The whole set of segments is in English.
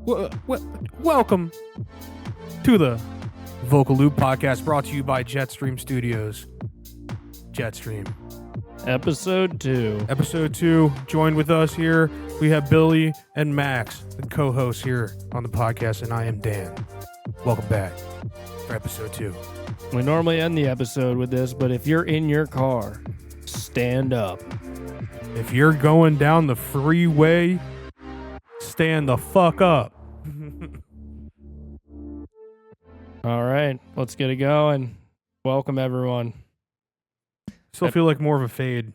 Welcome to the Vocal Lube Podcast, brought to you by Jetstream Studios. Jetstream. Episode 2. Episode 2. Joined with us here, we have Billy and Max, the co-hosts here on the podcast, and I am Dan. Welcome back for episode 2. We normally end the episode with this, but if you're in your car, stand up. If you're going down the freeway, stand the fuck up. All right, let's get it going. Welcome, everyone. Still feel like more of a fade.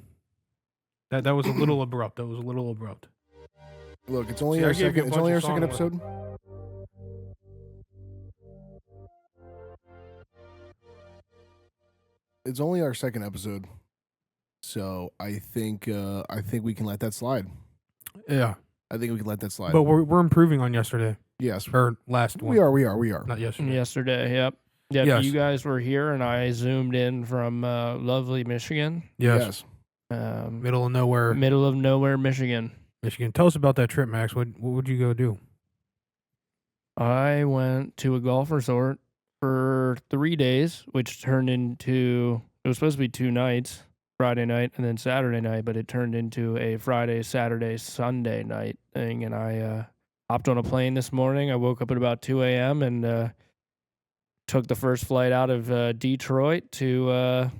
That was a little abrupt. Look, it's only our second. It's only our second episode. It's only our second episode, so I think we can let that slide. Yeah, I think we can let that slide. but we're improving on yesterday. Yes, Or last one. we are. Not yesterday. Yesterday, yep. Yep, Yes. you guys were here, and I zoomed in from lovely Michigan. Yes. Middle of nowhere, Middle of nowhere, Michigan. Michigan. Tell us about that trip, Max. What would you go do? I went to a golf resort for 3 days, which turned into, it was supposed to be 2 nights, Friday night and then Saturday night, but it turned into a Friday, Saturday, Sunday night thing. And I hopped on a plane this morning. I woke up at about 2 a.m. and took the first flight out of Detroit to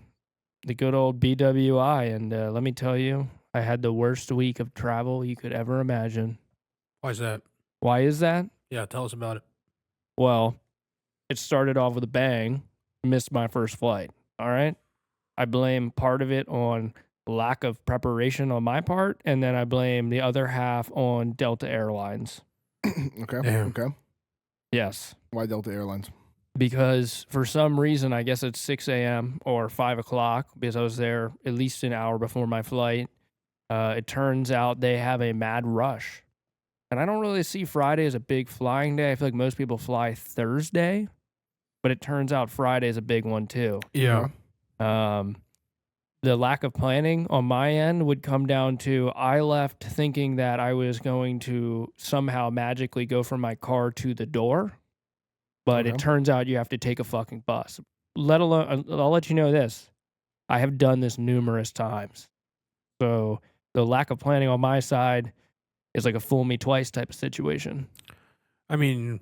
the good old BWI. And let me tell you, I had the worst week of travel you could ever imagine. Why is that? Why is that? Yeah, tell us about it. Well, it started off with a bang. Missed my first flight. All right. I blame part of it on lack of preparation on my part, and then I blame the other half on Delta Airlines. Okay. Damn. Okay. Yes. Why Delta Airlines? Because for some reason, I guess it's 6 a.m. or 5 o'clock, because I was there at least an hour before my flight. It turns out they have a mad rush. And I don't really see Friday as a big flying day. I feel like most people fly Thursday, but it turns out Friday is a big one too. Yeah. The lack of planning on my end would come down to I left thinking that I was going to somehow magically go from my car to the door, but Okay. it turns out you have to take a fucking bus. Let alone, I'll let you know this. I have done this numerous times. So the lack of planning on my side is like a fool me twice type of situation. I mean,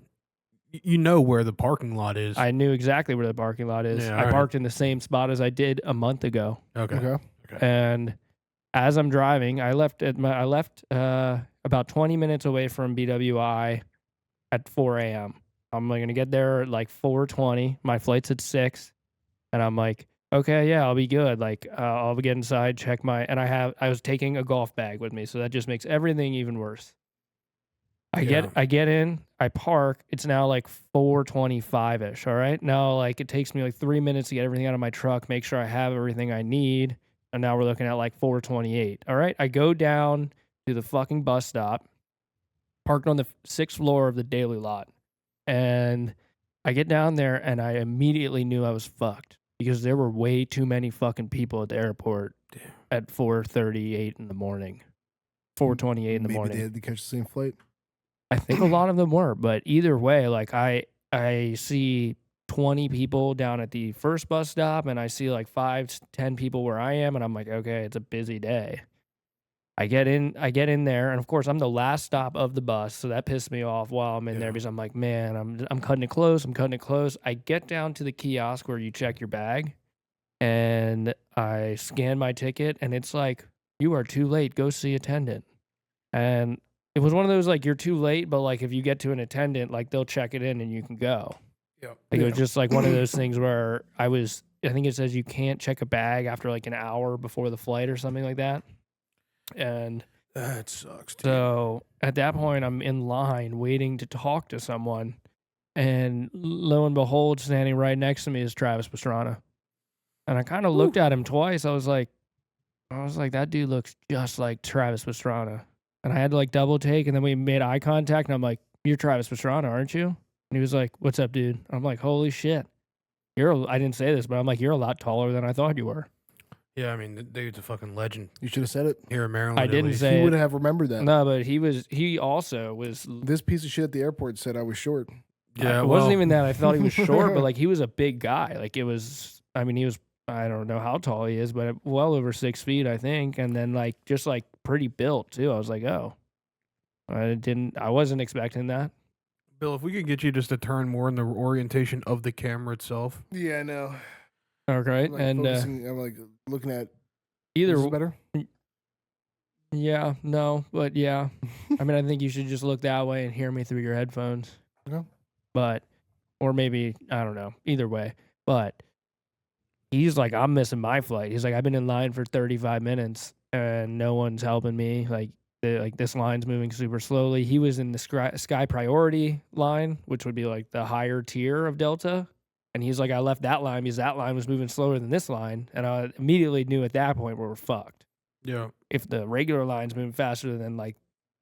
you know where the parking lot is. I knew exactly where the parking lot is. Yeah, I alright. parked in the same spot as I did a month ago. Okay. And as I'm driving, I left about 20 minutes away from BWI at 4 a.m. I'm going to get there at like 4:20. My flight's at 6, and I'm like, okay, yeah, I'll be good. Like, I'll get inside, check and I was taking a golf bag with me, so that just makes everything even worse. I get in, I park. It's now like 4:25ish. All right, now like it takes me like 3 minutes to get everything out of my truck, make sure I have everything I need, and now we're looking at like 4:28. All right, I go down to the fucking bus stop, parked on the 6th floor of the Daily Lot, and I get down there and I immediately knew I was fucked because there were way too many fucking people at the airport at 4:38 in the morning, 4:28 in the morning. Maybe they had to catch the same flight. I think a lot of them were, but either way, like I see 20 people down at the first bus stop, and I see like 5 to 10 people where I am, and I'm like, okay, it's a busy day. I get in there, and of course I'm the last stop of the bus, so that pissed me off while I'm in there because I'm like, man, I'm cutting it close. I get down to the kiosk where you check your bag, and I scan my ticket, and it's like, you are too late. Go see attendant. And it was one of those, like, you're too late, but, like, if you get to an attendant, like, they'll check it in and you can go. Yep. Like, it was just, like, one of those things where I think it says you can't check a bag after, like, an hour before the flight or something like that. And That sucks, dude. so at that point, I'm in line waiting to talk to someone. And lo and behold, standing right next to me is Travis Pastrana. And I kind of looked at him twice. I was like, that dude looks just like Travis Pastrana. And I had to like double take, and then we made eye contact, and I'm like, you're Travis Pastrana, aren't you? And he was like, what's up, dude? I'm like, holy shit. I didn't say this, but I'm like, you're a lot taller than I thought you were. Yeah, I mean, the dude's a fucking legend You should have said it. here in Maryland. I at didn't least. say He it. would have remembered that. No, but he also was. This piece of shit at the airport said I was short. Yeah, It wasn't even that I thought he was short, but like he was a big guy. Like it was. I mean, he was. I don't know how tall he is, but well over 6 feet, I think. And then like just like pretty built too. I was like, oh, I wasn't expecting that. Bill, if we could get you just to turn more in the orientation of the camera itself. Yeah, I know. Okay, I'm like and I'm like looking at either Is this better. yeah, no, but yeah. I mean, I think you should just look that way and hear me through your headphones. Okay. But, or maybe, I don't know. Either way. But he's like, I'm missing my flight. He's like, I've been in line for 35 minutes and no one's helping me. Like this line's moving super slowly. He was in the sky priority line, which would be like the higher tier of Delta. And he's like, I left that line because that line was moving slower than this line. And I immediately knew at that point we're fucked. Yeah. If the regular line's moving faster than like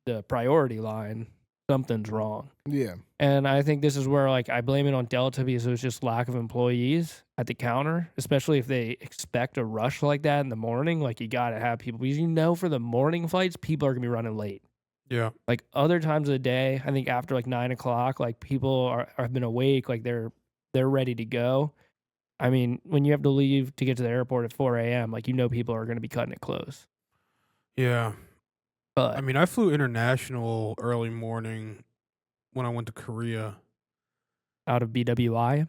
the priority line, something's wrong. Yeah. And I think this is where like I blame it on Delta because it was just lack of employees at the counter, especially if they expect a rush like that in the morning. Like you got to have people because for the morning flights, people are going to be running late. Yeah. Like other times of the day, I think after like 9 o'clock, like people have been awake, like they're ready to go. I mean, when you have to leave to get to the airport at 4 a.m., like people are going to be cutting it close. Yeah. But I mean, I flew international early morning when I went to Korea. out of BWI.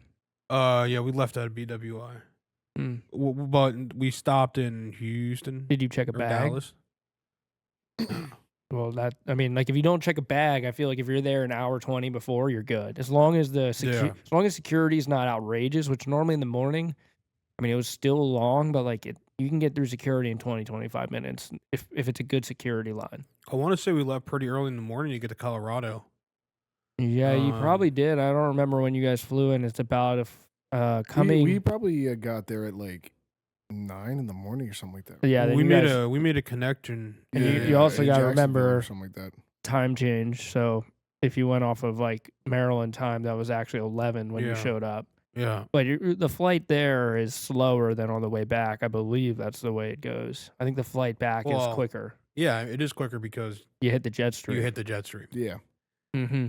Yeah, we left out of BWI. Mm. But we stopped in Houston. Did you check a or bag? Dallas. Well, like if you don't check a bag, I feel like if you're there an hour 20 before, you're good. As long as as long as security is not outrageous, which normally in the morning, I mean, it was still long, but like you can get through security in 20, 25 minutes if it's a good security line. I want to say we left pretty early in the morning to get to Colorado. Yeah, you probably did. I don't remember when you guys flew in. It's about coming. We probably got there at like 9 in the morning or something like that. Yeah, we made a connection. And you also in got to Jacksonville remember or something like that. time change. So if you went off of like Maryland time, that was actually 11 when you showed up. Yeah. But the flight there is slower than on the way back. I believe that's the way it goes. I think the flight back is quicker. Yeah, it is quicker because You hit the jet stream. you hit the jet stream. Yeah. Mm-hmm.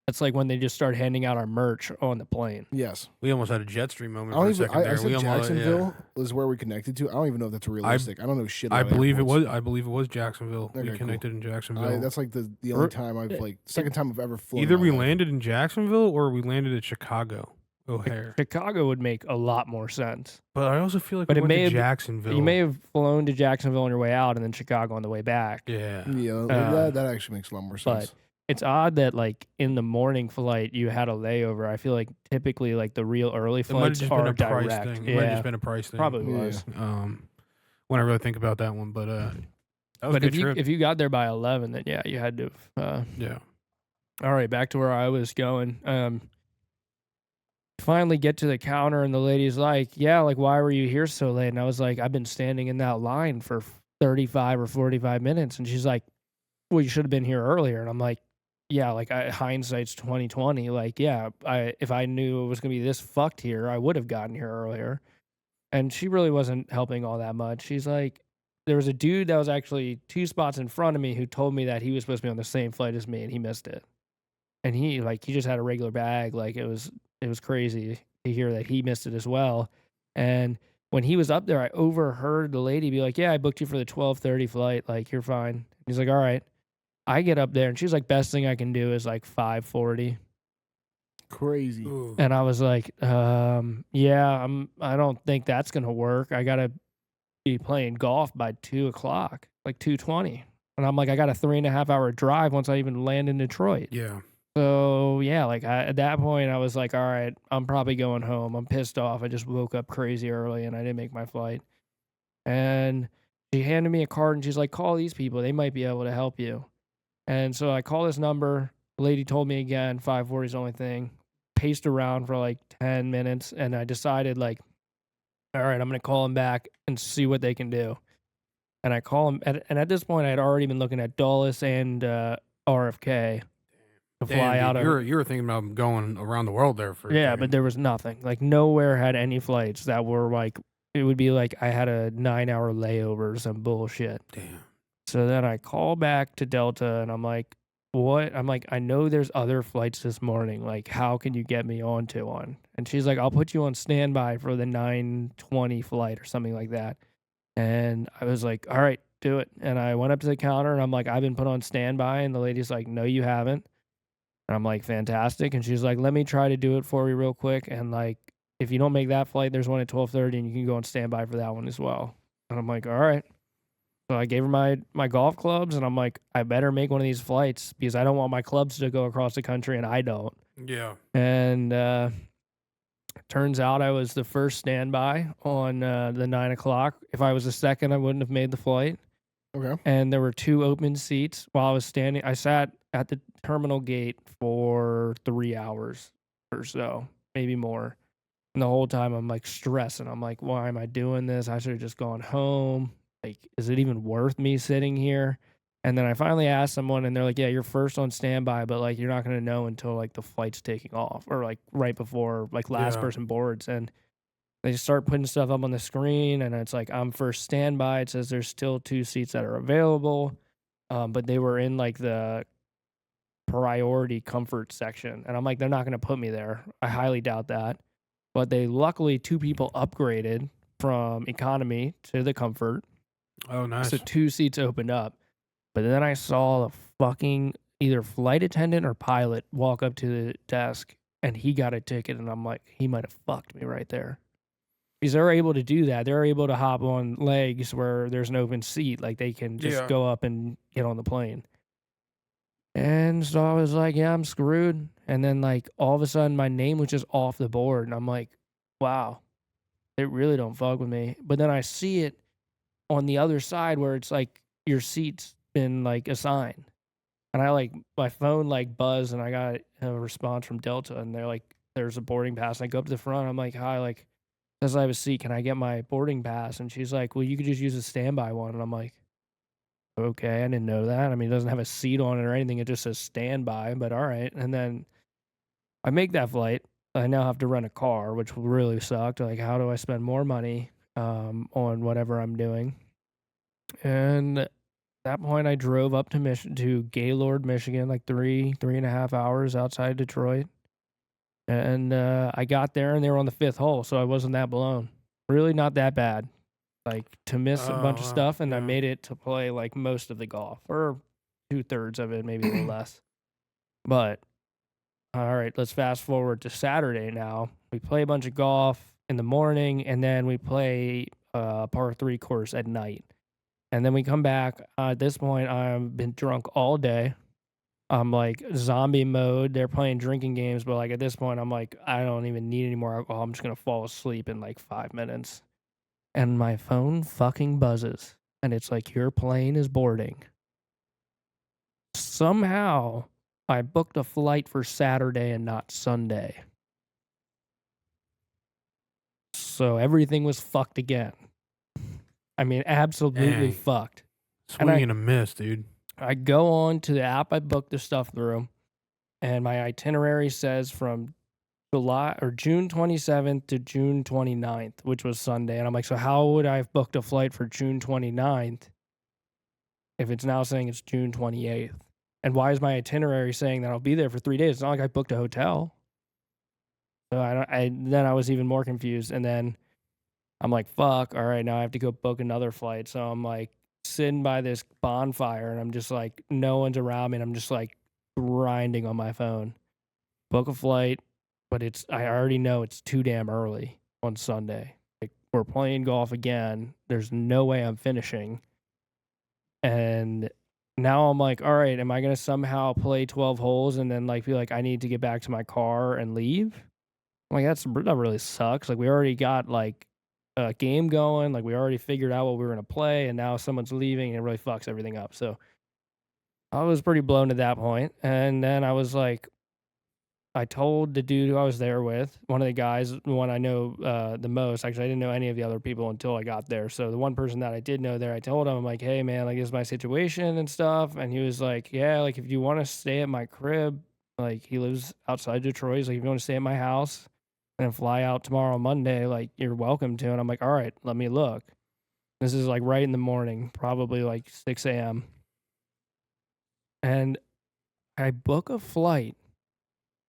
That's like when they just start handing out our merch on the plane. Yes. We almost had a jet stream moment I for a don't even. second there. I said We almost, Jacksonville is where we connected to. I don't even know if that's realistic. I don't know shit. I about believe airports. I believe it was Jacksonville. Okay, we connected in Jacksonville. That's like the only time I've second time I've ever flown. Either in my we life. landed in Jacksonville or we landed at Chicago O'Hare. Chicago would make a lot more sense. But I also feel like But we it went may to have- Jacksonville. You may have flown to Jacksonville on your way out and then Chicago on the way back. Yeah. Yeah, that actually makes a lot more sense. It's odd that like in the morning flight you had a layover. I feel like typically like the real early It might have flights just been are a price direct. thing. It Yeah, might have just been a price thing. probably Yeah. was. When I really think about that one, but that was a But good trip. if you got there by 11, then yeah, you had to. Yeah. All right, back to where I was going. Finally get to the counter and the lady's like, yeah, like why were you here so late? And I was like, I've been standing in that line for 35 or 45 minutes. And she's like, well, you should have been here earlier. And I'm like, yeah, like hindsight's 2020. Like, yeah, if I knew it was gonna be this fucked here, I would have gotten here earlier. And she really wasn't helping all that much. She's like, there was a dude that was actually 2 spots in front of me who told me that he was supposed to be on the same flight as me and he missed it. And he just had a regular bag. Like it was crazy to hear that he missed it as well. And when he was up there, I overheard the lady be like, yeah, I booked you for the 12:30 flight. Like, you're fine. He's like, all right. I get up there and she's like, best thing I can do is like 5:40. Crazy. Ooh. And I was like, yeah, I don't think that's going to work. I got to be playing golf by 2 o'clock, like 2:20. And I'm like, I got a 3.5 hour drive once I even land in Detroit. Yeah. So yeah, like at that point I was like, all right, I'm probably going home. I'm pissed off. I just woke up crazy early and I didn't make my flight. And she handed me a card and she's like, call these people. They might be able to help you. And so I call this number. The lady told me again, 5:40 is the only thing. Paced around for like 10 minutes and I decided like, all right, I'm going to call them back and see what they can do. And I call them. And at this point I had already been looking at Dulles and RFK. To fly out of. You were thinking about going around the world there for. Yeah, but there was nothing. Like nowhere had any flights that were like it would be like I had a 9-hour layover or some bullshit. Damn. So then I call back to Delta and I'm like, what? I'm like, I know there's other flights this morning. Like, how can you get me onto one? And she's like, I'll put you on standby for the 9:20 flight or something like that. And I was like, all right, do it. And I went up to the counter and I'm like, I've been put on standby. And the lady's like, no, you haven't. And I'm like, fantastic. And she's like, let me try to do it for you real quick. And like, if you don't make that flight, there's one at 12:30 and you can go on standby for that one as well. And I'm like, all right. So I gave her my golf clubs and I'm like, I better make one of these flights because I don't want my clubs to go across the country and I don't. Yeah. And turns out I was the first standby on the 9 o'clock. If I was the second, I wouldn't have made the flight. Okay. And there were 2 open seats while I was standing. I sat at the terminal gate for 3 hours or so, maybe more. And the whole time I'm like stressing. I'm like, why am I doing this? I should have just gone home. Like, is it even worth me sitting here? And then I finally asked someone and they're like, yeah, you're first on standby, but like, you're not going to know until like the flight's taking off or like right before like last person boards. And they just start putting stuff up on the screen and it's like, I'm first standby. It says there's still 2 seats that are available. But they were in like the priority comfort section. And I'm like, they're not going to put me there. I highly doubt that. But they luckily 2 people upgraded from economy to the comfort. Oh, nice. So 2 seats opened up. But then I saw the fucking either flight attendant or pilot walk up to the desk and he got a ticket. And I'm like, he might have fucked me right there. Because they're able to do that. They're able to hop on legs where there's an open seat. Like they can just go up and get on the plane. And so I was like, yeah, I'm screwed. And then like all of a sudden my name was just off the board. And I'm like, wow, they really don't fuck with me. But then I see it on the other side where it's like your seat's been like assigned. And I like my phone like buzzed and I got a response from Delta and they're like, there's a boarding pass. And I go up to the front. I'm like, hi, like, says I have a seat. Can I get my boarding pass? And she's like, well, you could just use a standby one. And I'm like, okay, I didn't know that. I mean, it doesn't have a seat on it or anything. It just says standby, but all right. And then I make that flight. I now have to rent a car, which really sucked. Like, how do I spend more money on whatever I'm doing? And at that point, I drove up to Gaylord, Michigan, like 3.5 hours outside Detroit. And I got there, and they were on the 5th hole, so I wasn't that blown. Really not that bad. Like, to miss a bunch of stuff, and I made it to play, like, most of the golf. Or 2/3 of it, maybe a little less. But, all right, let's fast forward to Saturday now. We play a bunch of golf in the morning, and then we play a par 3 course at night. And then we come back. At this point, I've been drunk all day. I'm like zombie mode. They're playing drinking games, but like at this point, I'm like, I don't even need any more alcohol. I'm just going to fall asleep in like 5 minutes. And my phone fucking buzzes. And it's like, your plane is boarding. Somehow, I booked a flight for Saturday and not Sunday. So everything was fucked again. I mean, absolutely fucked. Swing and a miss, dude. I go on to the app I booked the stuff through, and my itinerary says from June 27th to June 29th, which was Sunday. And I'm like, so how would I have booked a flight for June 29th if it's now saying it's June 28th? And why is my itinerary saying that I'll be there for 3 days? It's not like I booked a hotel. So then I was even more confused. And then I'm like, fuck, all right, now I have to go book another flight. So I'm like sitting by this bonfire and I'm just like, no one's around me. And I'm just like grinding on my phone. Book a flight, but I already know it's too damn early on Sunday. Like, we're playing golf again. There's no way I'm finishing. And now I'm like, all right, am I going to somehow play 12 holes and then like feel like I need to get back to my car and leave? I'm like, that really sucks. Like, we already got like a game going. Like, we already figured out what we were going to play, and now someone's leaving and it really fucks everything up. So I was pretty blown at that point. And then I was like, I told the dude who I was there with, one of the guys, the one I know the most. Actually, I didn't know any of the other people until I got there. So the one person that I did know there, I told him, I'm like, hey, man, like, this is my situation and stuff. And he was like, yeah, like, if you want to stay at my crib, like, he lives outside Detroit. He's like, if you want to stay at my house, and fly out tomorrow Monday. Like, you're welcome to. And I'm like, all right, let me look. This is like right in the morning, probably like 6 a.m. And I book a flight.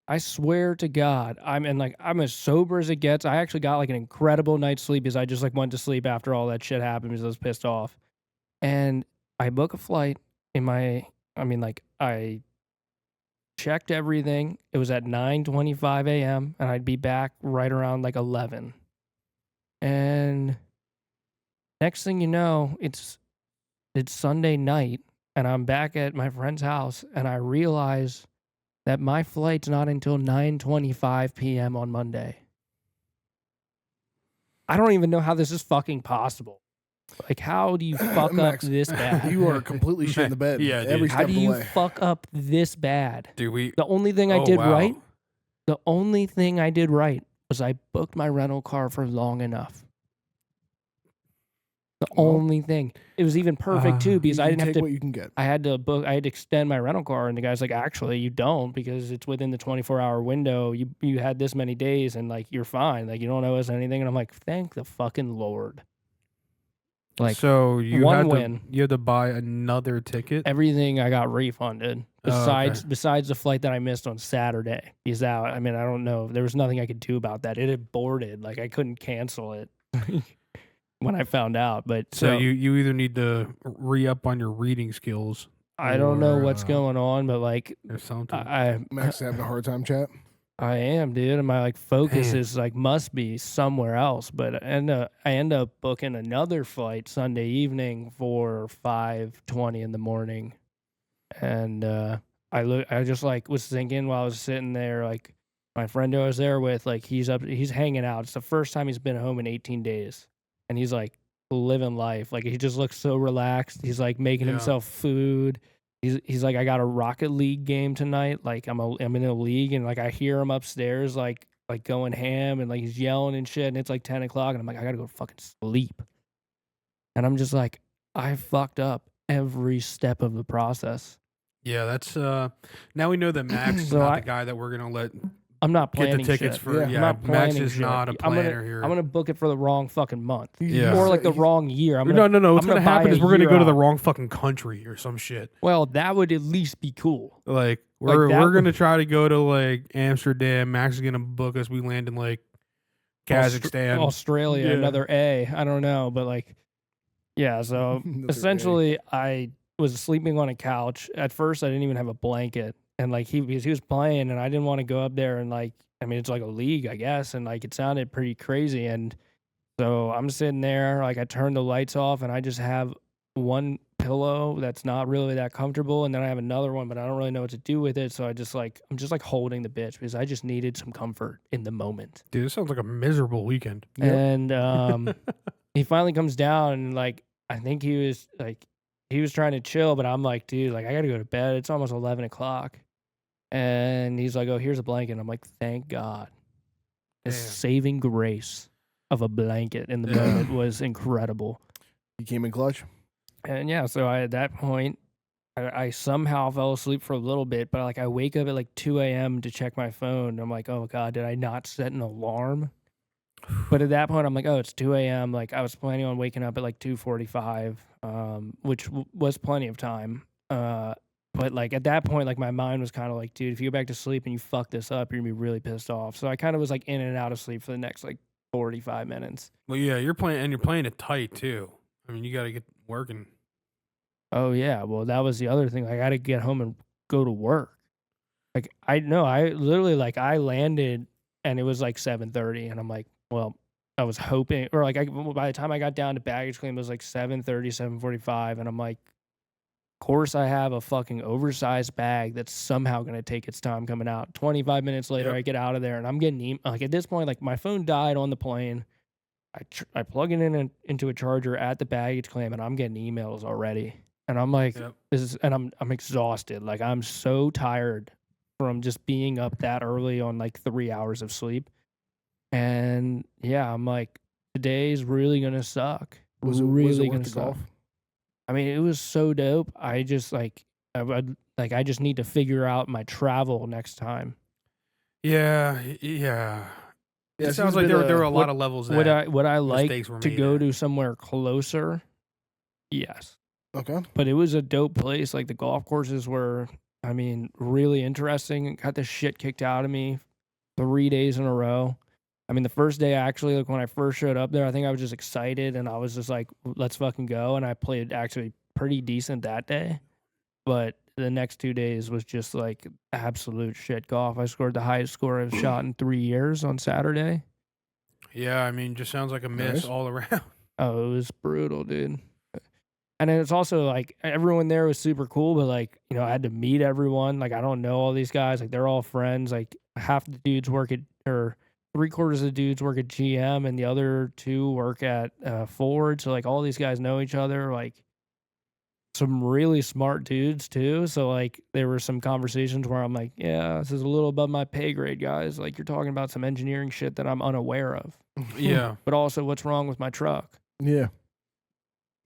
I swear to God, I'm as sober as it gets. I actually got like an incredible night's sleep because I just like went to sleep after all that shit happened because I was pissed off. And I book a flight I checked everything. It was at 9:25 a.m. and I'd be back right around like 11. And next thing you know, it's Sunday night and I'm back at my friend's house and I realize that my flight's not until 9:25 p.m. on Monday. I don't even know how this is fucking possible. Like, how do you fuck Max, up this bad? You are completely shit in the bed. Yeah, dude. Every How step do of the you way. fuck up this bad? Dude, The only thing I Oh, did wow. right, the only thing I did right was I booked my rental car for long enough. The Well, only thing. It was even perfect too because You I can didn't have take to. what you can get. I had to extend my rental car, and the guy's like, actually, you don't because it's within the 24-hour window. You had this many days, and like you're fine. Like you don't owe us anything. And I'm like, thank the fucking Lord. Like so you one had win. you had to buy another ticket. Everything I got refunded Oh, okay. besides the flight that I missed on Saturday. He's out. I mean, I don't know. There was nothing I could do about that. It had boarded. Like I couldn't cancel it when I found out. But So you either need to re-up on your reading skills. I don't know or, what's going on, but like or something. Max is having a hard time, chat. I am, dude, and my like focus Man. is like must be somewhere else. But I end up booking another flight Sunday evening for 5:20 in the morning, and I just like was thinking while I was sitting there, like my friend who I was there with, like he's hanging out. It's the first time he's been home in 18 days, and he's like living life. Like he just looks so relaxed. He's like making Yeah. himself food. He's like, I got a Rocket League game tonight. Like I'm in a league, and like I hear him upstairs, like going ham, and like he's yelling and shit. And it's like 10 o'clock, and I'm like, I gotta go fucking sleep. And I'm just like, I fucked up every step of the process. Yeah, that's now we know that Max is So not the guy that we're gonna let I'm not get planning the tickets shit. for. Yeah. Yeah, I'm not Max planning is shit. not a planner here. I'm gonna book it for the wrong fucking month, Yeah. or like the wrong year. No. What's I'm gonna gonna buy happen a is we're gonna year go to the out. wrong fucking country or some shit. Well, that would at least be cool. Like Like we're that gonna try to go to like Amsterdam. Max is gonna book us. We land in like Kazakhstan. Australia, Yeah. another A. I don't know, but like, yeah. So Another essentially, I was sleeping on a couch. At first, I didn't even have a blanket, and like because he was playing, and I didn't want to go up there and like. I mean, it's like a league, I guess, and like it sounded pretty crazy. And so I'm sitting there, like I turned the lights off, and I just have one pillow that's not really that comfortable, and then I have another one, but I don't really know what to do with it. So I'm just like holding the bitch because I just needed some comfort in the moment. Dude, this sounds like a miserable weekend. Yep. And he finally comes down, and like I think he was trying to chill, but I'm like, dude, like I gotta go to bed. It's almost 11 o'clock. And he's like, oh, here's a blanket. I'm like, thank God. The Damn. saving grace of a blanket in the moment was incredible. You came in clutch. And yeah, so at that point, I somehow fell asleep for a little bit, but like I wake up at like 2 a.m. to check my phone. I'm like, oh God, did I not set an alarm? But at that point, I'm like, oh, it's 2 a.m. Like I was planning on waking up at like 2:45, which was plenty of time. But like at that point, like my mind was kind of like, dude, if you go back to sleep and you fuck this up, you're gonna be really pissed off. So I kind of was like in and out of sleep for the next like 45 minutes. Well, yeah, you're playing it tight too. I mean, you got to get working. Oh yeah, well that was the other thing. Like, I got to get home and go to work. Like I literally like I landed and it was like 7:30, and I'm like, well, I was hoping, or like by the time I got down to baggage claim, it was like 7:30, 7:45, and I'm like. Course I have a fucking oversized bag that's somehow going to take its time coming out. 25 minutes later, Yep. I get out of there and I'm getting like at this point, like my phone died on the plane. I plug it into a charger at the baggage claim, and I'm getting emails already. And I'm like, Yep. I'm exhausted. Like I'm so tired from just being up that early on like 3 hours of sleep. And yeah, I'm like, today's really going to suck. Was it really worth going the to suck. golf? I mean, it was so dope. I just like, I just need to figure out my travel next time. Yeah. Yeah, Yeah, It sounds like there were a lot of levels that Would I like mistakes were to made go at. to somewhere closer? Yes. Okay. But it was a dope place. Like the golf courses were, I mean, really interesting. Got the shit kicked out of me 3 days in a row. I mean, the first day actually, like when I first showed up there, I think I was just excited and I was just like, let's fucking go. And I played actually pretty decent that day. But the next 2 days was just like absolute shit golf. I scored the highest score I've shot in 3 years on Saturday. Yeah, I mean, just sounds like a miss Nice. all around. Oh, it was brutal, dude. And then it's also like everyone there was super cool, but like, you know, I had to meet everyone. Like, I don't know all these guys. Like, they're all friends. Like, half the dudes work at, or 3/4 of the dudes work at GM, and the other 2 work at Ford. So, like, all these guys know each other. Like, some really smart dudes, too. So, like, there were some conversations where I'm like, yeah, this is a little above my pay grade, guys. Like, you're talking about some engineering shit that I'm unaware of. Yeah, But also, what's wrong with my truck? Yeah.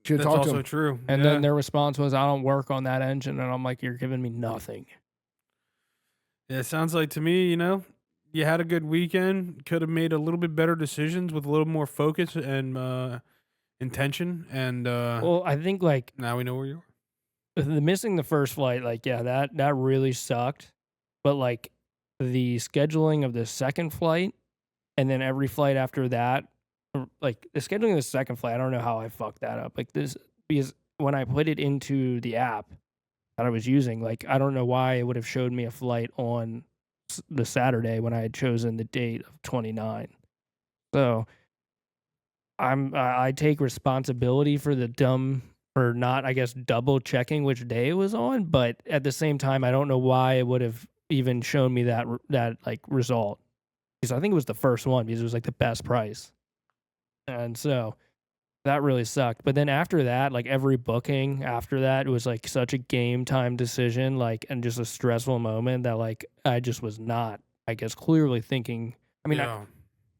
Should that's talk to also him. true. And yeah. then their response was, I don't work on that engine. And I'm like, you're giving me nothing. Yeah, it sounds like to me, you know, you had a good weekend. Could have made a little bit better decisions with a little more focus and intention. And Well, I think like now we know where you are. the missing the first flight, like, yeah, that really sucked. But like the scheduling of the second flight and then every flight after that, like the scheduling of the second flight, I don't know how I fucked that up. Like this, because when I put it into the app that I was using, like, I don't know why it would have showed me a flight on the Saturday when I had chosen the date of 29. So I take responsibility for the dumb, or not, I guess, double checking which day it was on. But at the same time, I don't know why it would have even shown me that like result, because I think it was the first one because it was like the best price. And so that really sucked. But then after that, like every booking after that, it was like such a game time decision, like, and just a stressful moment that like I just was not, I guess, clearly thinking. I mean, yeah.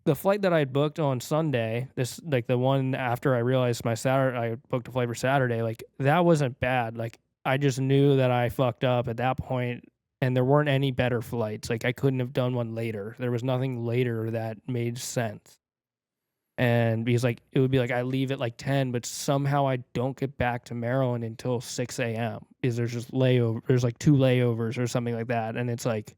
the flight that I had booked on Sunday, this like the one after I realized my Saturday, I booked a flight for Saturday, like that wasn't bad. Like I just knew that I fucked up at that point, and there weren't any better flights. Like I couldn't have done one later. There was nothing later that made sense. And because like it would be like I leave at like 10, but somehow I don't get back to Maryland until 6 a.m. Because there's just there's like 2 layovers or something like that. And it's like,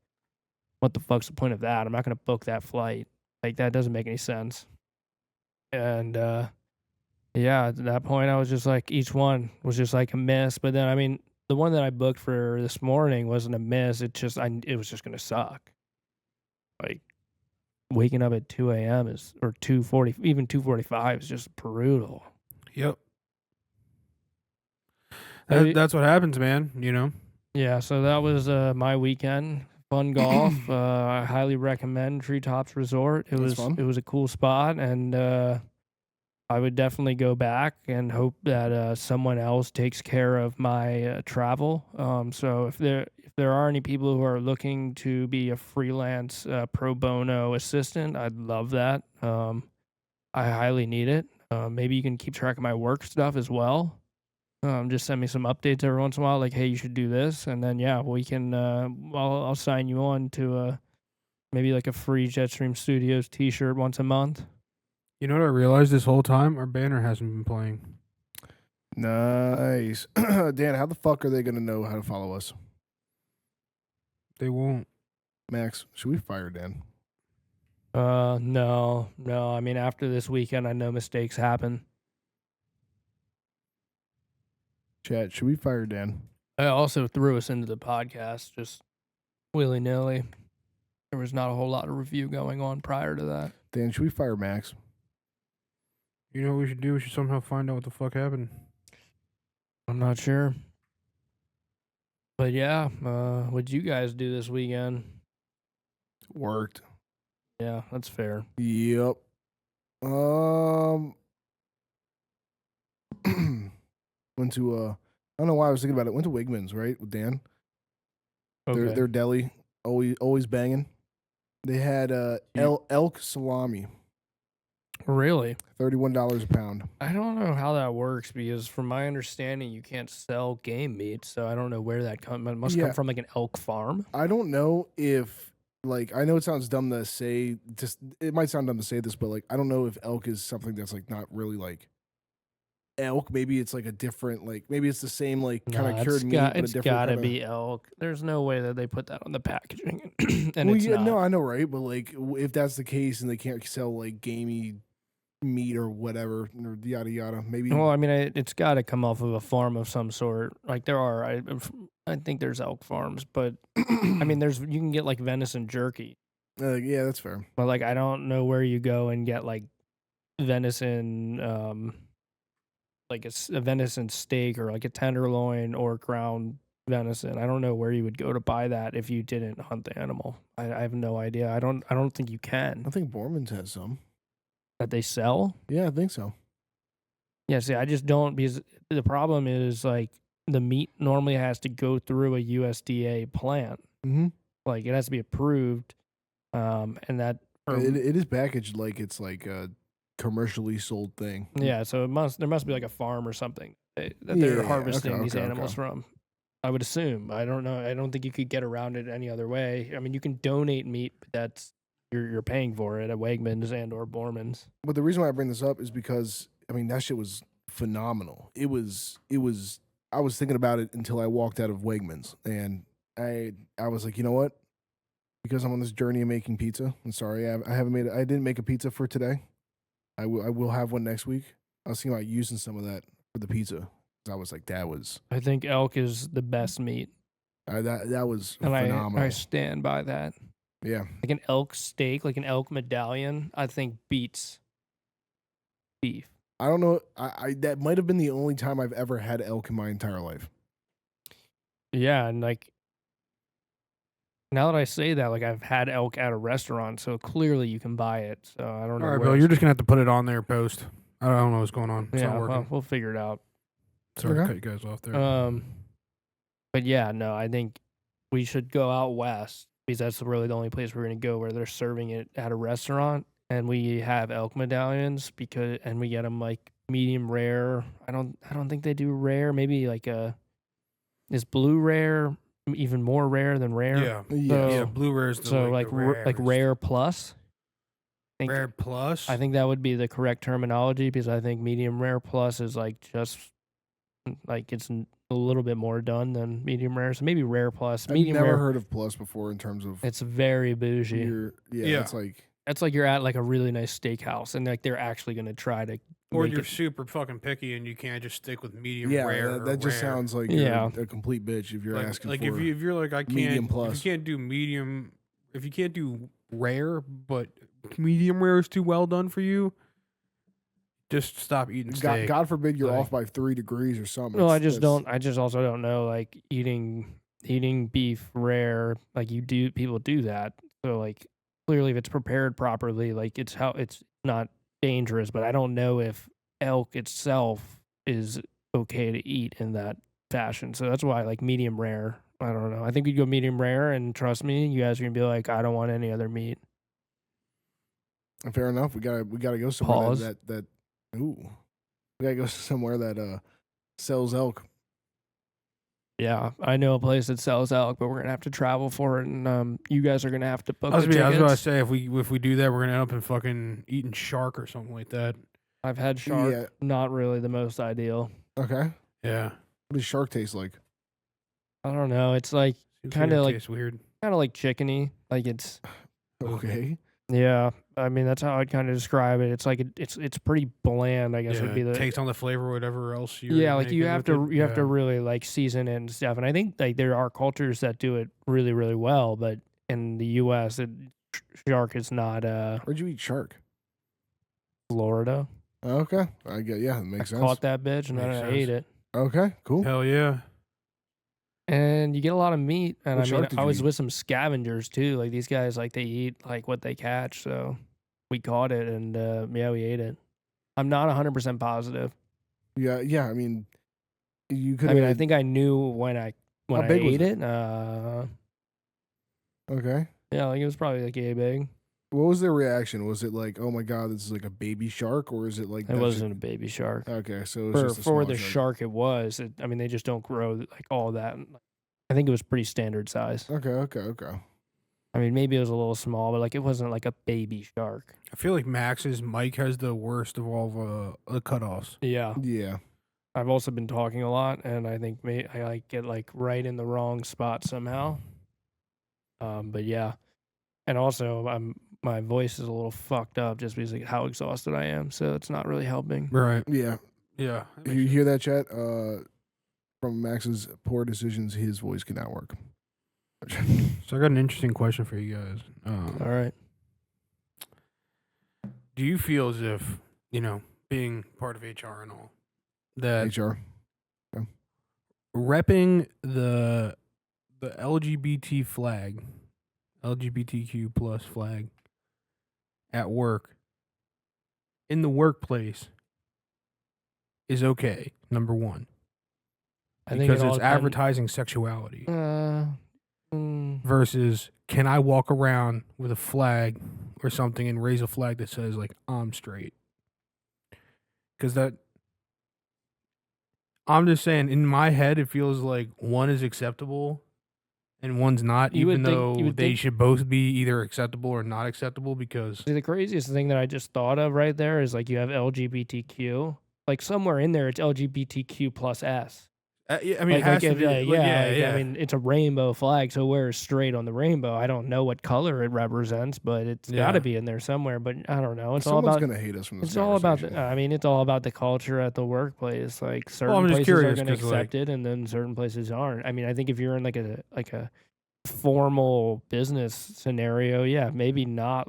what the fuck's the point of that? I'm not gonna book that flight. Like that doesn't make any sense. And yeah, at that point I was just like, each one was just like a miss. But then I mean, the one that I booked for this morning wasn't a miss. It was just gonna suck. Like waking up at 2 a.m. is, or 2:40, even 2:45 is just brutal. Yep. Hey- That's what happens, man. You know. Yeah, so that was my weekend. Fun golf. I highly recommend Treetops Resort. It That's was fun. it was a cool spot, and I would definitely go back and hope that someone else takes care of my travel. So if there are any people who are looking to be a freelance pro bono assistant, I'd love that. I highly need it. Maybe you can keep track of my work stuff as well. Just send me some updates every once in a while, like, hey, you should do this, and then yeah, we can. I'll sign you on to maybe like a free Jetstream Studios T-shirt once a month. You know what I realized this whole time? Our banner hasn't been playing. Nice. Dan, how the fuck are they going to know how to follow us? They won't. Max, should we fire Dan? No. I mean, after this weekend, I know mistakes happen. Chat, should we fire Dan? I also threw us into the podcast just willy-nilly. There was not a whole lot of review going on prior to that. Dan, should we fire Max? You know what we should do? We should somehow find out what the fuck happened. I'm not sure. But yeah, what'd you guys do this weekend? Worked. Yeah, that's fair. Yep. Went to I don't know why I was thinking about it. Went to Wigman's, right, with Dan. Okay. Their deli, always banging. They had elk salami, Really? $31 a pound. I don't know how that works because from my understanding, you can't sell game meat. So I don't know where that comes. It must Yeah. come from like an elk farm. I don't know if like, I know it sounds dumb to say, it might sound dumb to say this, but like, I don't know if elk is something that's like not really like elk. Maybe it's like a different, like, maybe it's the same, like, kind of cured meat, but a It's different gotta kinda... be elk. There's no way that they put that on the packaging, and Well, it's yeah, not. no, I know, right? But like, if that's the case and they can't sell like gamey meat or whatever, or yada yada, maybe. Well, I mean, it's got to come off of a farm of some sort. Like there are, I think there's elk farms, but I mean, you can get like venison jerky, yeah, that's fair. but like I don't know where you go and get like venison, like a venison steak or like a tenderloin or ground venison. I don't know where you would go to buy that if you didn't hunt the animal. I have no idea. I don't think you can. I think Borman's has some That they sell. Yeah, I think so. Yeah, see, I just don't, because the problem is like the meat normally has to go through a USDA plant. Mm-hmm. Like it has to be approved, and that it is packaged like it's like a commercially sold thing. Yeah, so there must be like a farm or something that they're harvesting these animals okay. from. I would assume. I don't know. I don't think you could get around it any other way. I mean, you can donate meat, but that's you're paying for it at Wegmans and or Borman's. But the reason why I bring this up is because I mean that shit was phenomenal. It was. I was thinking about it until I walked out of Wegmans, and I was like, you know what? Because I'm on this journey of making pizza. I'm sorry, I haven't made. I didn't make a pizza for today. I will have one next week. I was thinking about using some of that for the pizza. I was like, that was. I think elk is the best meat. That was And phenomenal. I stand by that. Yeah. Like an elk steak, like an elk medallion, I think beats beef. I don't know. I that might have been the only time I've ever had elk in my entire life. Yeah, and like now that I say that, like I've had elk at a restaurant, so clearly you can buy it. So I don't know. All right, where Bill, you're just gonna have to put it on there post. I don't know what's going on. It's not yeah, working. well, we'll figure it out. Sorry to Okay. cut you guys off there. But yeah, no, I think we should go out west because that's really the only place we're gonna go where they're serving it at a restaurant, and we have elk medallions and we get them like medium rare. I don't think they do rare. Maybe like is blue rare even more rare than rare? Yeah. Blue rare is So like rare plus. Rare plus. I think that would be the correct terminology because I think medium rare plus is like just like it's a little bit more done than medium rare. So maybe rare plus. Medium I've never rare. heard of plus before in terms of. It's very bougie. Yeah. It's like. That's like you're at like a really nice steakhouse and like they're actually gonna try to. Or you're super fucking picky and you can't just stick with medium rare. That just rare. sounds like you're a complete bitch if you're like, asking like for. Like if you're like I can't. Medium plus. If you can't do medium. If you can't do rare, but medium rare is too well done for you, just stop eating steak. God forbid you're off by 3 degrees or something. No, I just also don't know like eating beef rare like people do that. So like clearly if it's prepared properly, like it's not dangerous, but I don't know if elk itself is okay to eat in that fashion. So that's why like medium rare. I don't know. I think we'd go medium rare, and trust me, you guys are gonna be like, I don't want any other meat. Fair enough. We gotta go somewhere Pause. that we gotta go somewhere that sells elk. Yeah, I know a place that sells elk, but we're gonna have to travel for it, and you guys are gonna have to book. I was the about to tickets. say if we do that, we're gonna end up in fucking eating shark or something like that. I've had shark. Yeah. Not really the most ideal. Okay. Yeah. What does shark taste like? I don't know. It's like kind of like tastes weird. kind of like chickeny. Like it's Okay. yeah. I mean that's how I'd kind of describe it. It's like it's pretty bland. I guess would be the takes on the flavor, whatever else you. yeah. Like you have to really like season it and stuff. And I think like there are cultures that do it really really well, but in the U.S. Shark is not. Where'd you eat shark? Florida. Okay. I get it makes sense. Caught that bitch and then Makes I sense. ate it. Okay. Cool. Hell yeah. And you get a lot of meat. And What I mean, shark did I you was eat? with some scavengers too. Like these guys, like they eat like what they catch. So we caught it and yeah, we ate it. I'm not 100% positive. Yeah. Yeah. I mean, you could. I mean, I think I knew when I big was ate it. Okay. Yeah, like it was probably like yay big. What was their reaction? Was it like, oh my god, this is like a baby shark, or is it like It that's wasn't a baby shark. Okay, so it was just a For small the shark it was. I mean, they just don't grow like all that. I think it was pretty standard size. Okay. I mean, maybe it was a little small, but like it wasn't like a baby shark. I feel like Max's mic has the worst of all the cutoffs. Yeah. Yeah. I've also been talking a lot, and I think I like get like right in the wrong spot somehow. But yeah, and also my voice is a little fucked up just because of how exhausted I am, so it's not really helping. Right. Yeah. Yeah. You hear that, chat? From Max's poor decisions, his voice cannot work. So I got an interesting question for you guys. All right. Do you feel as if, being part of HR and all, that HR. repping the LGBT flag, LGBTQ plus flag at work, in the workplace, is okay, number one? Because it's advertising sexuality. Versus, can I walk around with a flag or something and raise a flag that says, like, I'm straight? Because I'm just saying, in my head, it feels like one is acceptable and one's not, even though they should both be either acceptable or not acceptable. Because the craziest thing that I just thought of right there is like you have LGBTQ. Like somewhere in there, it's LGBTQ plus S. I mean, it has to be. I mean, it's a rainbow flag, so where's straight on the rainbow? I don't know what color it represents, but it's got to be in there somewhere. But I don't know. It's Someone's all about. Gonna hate us from this. It's all about. I mean, it's all about the culture at the workplace. Like certain places are going to accept it, and then certain places aren't. I mean, I think if you're in like a formal business scenario, yeah, maybe not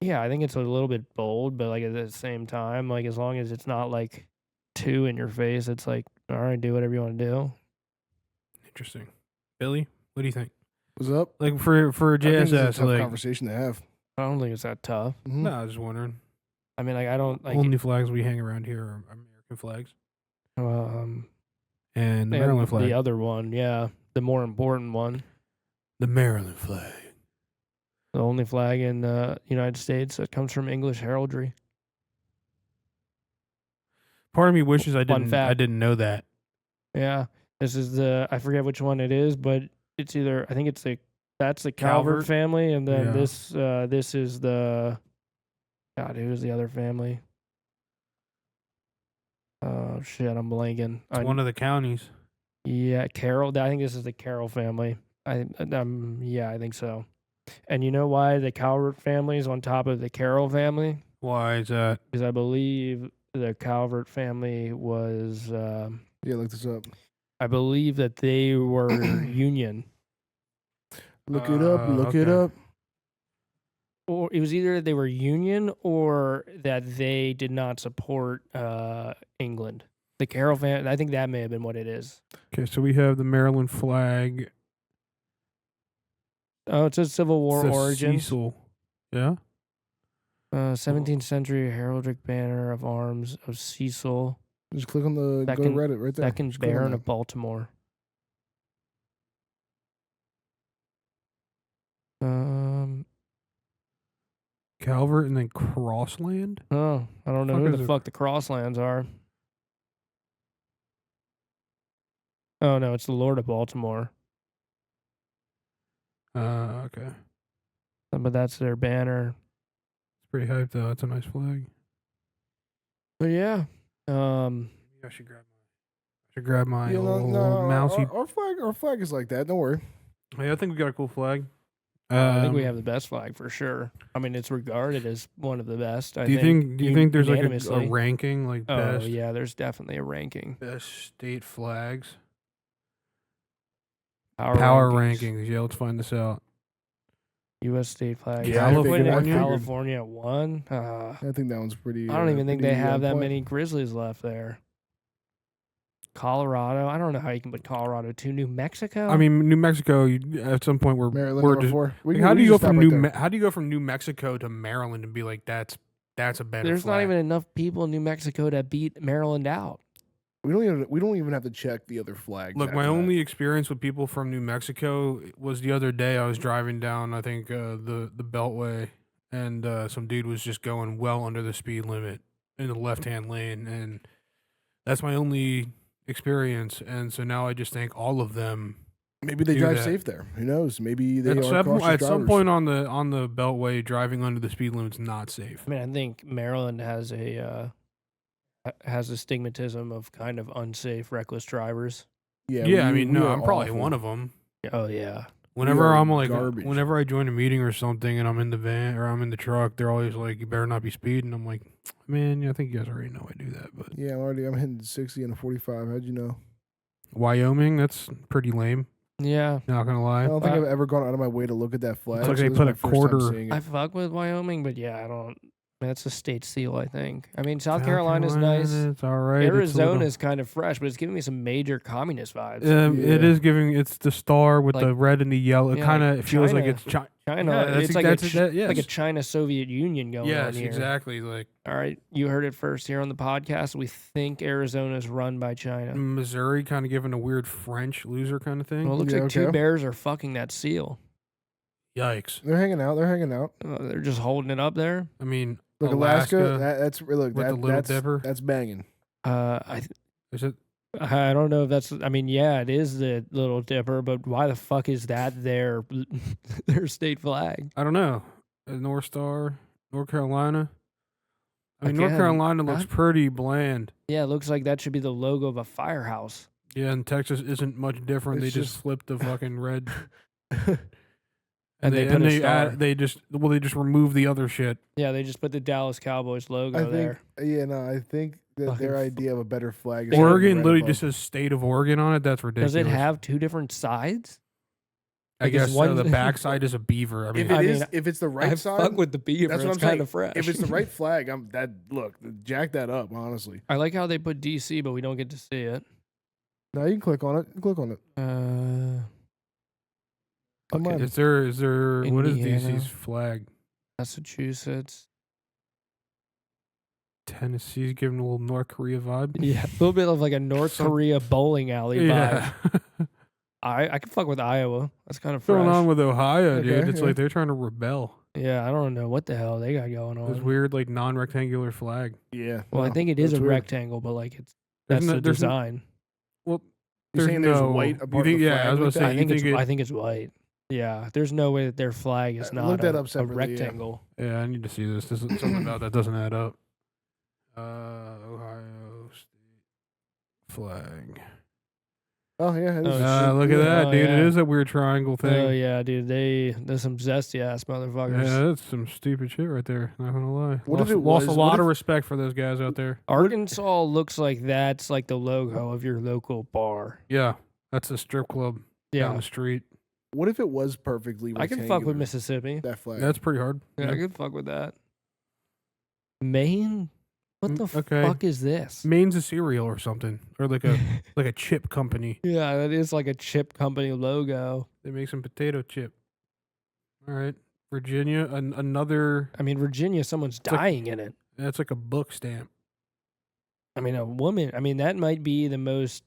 yeah, I think it's a little bit bold, but like at the same time, like as long as it's not like too in your face, it's like, all right, do whatever you want to do. Interesting. Billy, what do you think? What's up? Like for JSS, it's a tough conversation to have. I don't think it's that tough. Mm-hmm. No, I was just wondering. I mean, like I don't like only flags we hang around here are American flags. And the Maryland flag. The other one, yeah, the more important one. The Maryland flag. The only flag in the United States that comes from English heraldry. Part of me wishes I didn't know that. Yeah, this is I forget which one it is, but it's either I think it's that's the Calvert family, and then this is the God, who's the other family? Oh shit, I'm blanking. It's one of the counties. Yeah, Carroll. I think this is the Carroll family. I think so. And you know why the Calvert family is on top of the Carroll family? Why is that? Because I believe the Calvert family was. Look this up. I believe that they were Union. Look it up. Look it up. Or it was either they were Union or that they did not support England. The Carroll family. I think that may have been what it is. Okay, so we have the Maryland flag. Oh, it says Civil War origin. Cecil. Yeah. 17th century heraldic banner of arms of Cecil. Just click on go to Reddit right there. Second Baron of Baltimore. Calvert and then Crossland? Oh, I don't know who the fuck the Crosslands are. Oh, no, it's the Lord of Baltimore. Okay. But that's their banner. It's pretty hyped, though. It's a nice flag. But yeah. I should grab my little mousey. Our flag is like that. Don't worry. Yeah, I think we got a cool flag. I think we have the best flag for sure. I mean, it's regarded as one of the best. Do you think there's like a ranking, like best? Oh yeah, there's definitely a ranking. Best state flags. Power rankings. Yeah, let's find this out. U.S. state flag. California at 1. I think that one's pretty. I don't even think they have that many Grizzlies left there. Colorado. I don't know how you can put Colorado to New Mexico. I mean, New Mexico. At some point, we're just. How do you go from New Mexico to Maryland and be like that's a better? There's flag? not even enough people in New Mexico to beat Maryland out. We don't even have to check the other flags. Look, my only experience with people from New Mexico was the other day. I was driving down, I think, the Beltway, and some dude was just going well under the speed limit in the left-hand lane, and that's my only experience. And so now I just think all of them Maybe they do drive that. safe there. Who knows? Maybe they At are some, cautious at some drivers. point on the beltway, driving under the speed limit's not safe. I mean, I think Maryland has a stigmatism of kind of unsafe, reckless drivers. Yeah, I mean, we no, are I'm probably awful. one of them. Oh yeah. Whenever are I'm like, garbage. whenever I join a meeting or something, and I'm in the van or I'm in the truck, they're always like, "You better not be speeding." I'm like, "Man, yeah, I think you guys already know I do that." But Yeah, I'm hitting 60 and a 45. How'd you know? Wyoming, that's pretty lame. Yeah. Not gonna lie. I don't think I've ever gone out of my way to look at that flag. It's like so they this put is a my first time quarter- seeing I it. fuck with Wyoming, but yeah, I don't. That's a state seal, I think. I mean, South Carolina's nice. It's all right. Arizona's kind of fresh, but it's giving me some major communist vibes. It Yeah. is giving. It's the star with Like- the red and the yellow. It yeah, kind like of feels like China. it's China. China, Yeah, it's like yes. like a China-Soviet Union going on Yes, here. exactly. Like All right, you heard it first here on the podcast. We think Arizona's run by China. Missouri, kind of giving a weird French loser kind of thing. Well, it looks Yeah, like two okay. bears are fucking that seal. Yikes! They're hanging out. They're just holding it up there. I mean, Look, Alaska. that's look. with the Little Dipper. That's banging. Is it? I don't know if that's. I mean, yeah, it is the Little Dipper, but why the fuck is that their state flag? I don't know. North Star, North Carolina. I mean, North Again, Carolina looks pretty bland. Yeah, it looks like that should be the logo of a firehouse. Yeah, and Texas isn't much different. It's They just just- flipped the fucking red. And they put a star. they just remove the other shit. Yeah, they just put the Dallas Cowboys logo I think. there. Yeah, no, I think that Fucking their f- idea of a better flag. Is having Oregon red literally above. just says "State of Oregon" on it. That's ridiculous. Does it have two different sides? I like, is guess one- the backside is a beaver. I mean, If it's the right I side, fuck with the beaver. that's what It's I'm kind saying. of fresh. If it's the right flag, jack that up. Honestly, I like how they put DC, but we don't get to see it. now you can click on it. Click on it. Come Okay. on. is there what is Indiana. DC's flag? Massachusetts. Tennessee's giving a little North Korea vibe. Yeah, a little bit of like a North Some- Korea bowling alley vibe. Yeah. I can fuck with Iowa. That's kind of What's fresh. going on with Ohio, dude? Okay, It's yeah. like they're trying to rebel. Yeah, I don't know what the hell they got going This on. weird, like non-rectangular flag. Yeah. Well, I no, think it is a that's weird. rectangle, but like that's the there's no- design. well, You're saying there's no- white you above think- the yeah, flag I was like about to that? say, you think I think it's white. Yeah, there's no way that their flag is Look not that a, up a separately, yeah. rectangle. Yeah, I need to see this. There's something about that doesn't add up. Ohio State flag. Oh yeah. it is. Oh, Look at yeah. that, Oh, dude. yeah. It is a weird triangle thing. Oh yeah, dude. There's some zesty ass motherfuckers. Yeah, that's some stupid shit right there. Not gonna lie. What if lost, it lost was- a lot what of if- respect for those guys out there. Arkansas looks like that's like the logo of your local bar. Yeah, that's a strip club down Yeah, the street. What if it was perfectly? I can fuck with rectangular, Mississippi. that flag. That's pretty hard. Yeah, I can fuck with that. Maine? What the okay. fuck is this? Maine's a cereal or something, or like a like a chip company. Yeah, that is like a chip company logo. They make some potato chip. All right, Virginia, another. I mean, Virginia, someone's like- dying in it. That's like a book stamp. I mean, a woman. I mean, that might be the most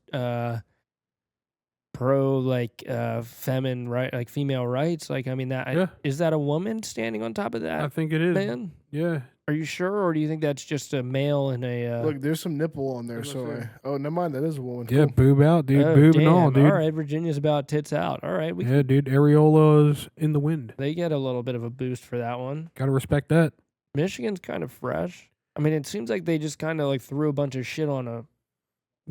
pro like feminine right, like female rights. Like, I mean, that Yeah. is that a woman standing on top of I that think it is. man? Yeah. Are you sure, or do you think that's just a male in a? Look, there's some nipple on there. That's So what I'm oh, never mind. That is a woman. Yeah, Cool. boob out, dude. oh, Boob damn. and all, dude. All right, Virginia's about tits out. All right, Yeah, dude. Areola's in the wind. they get a little bit of a boost for that one. Gotta respect that. Michigan's kind of fresh. I mean, it seems like they just kind of like threw a bunch of shit on a.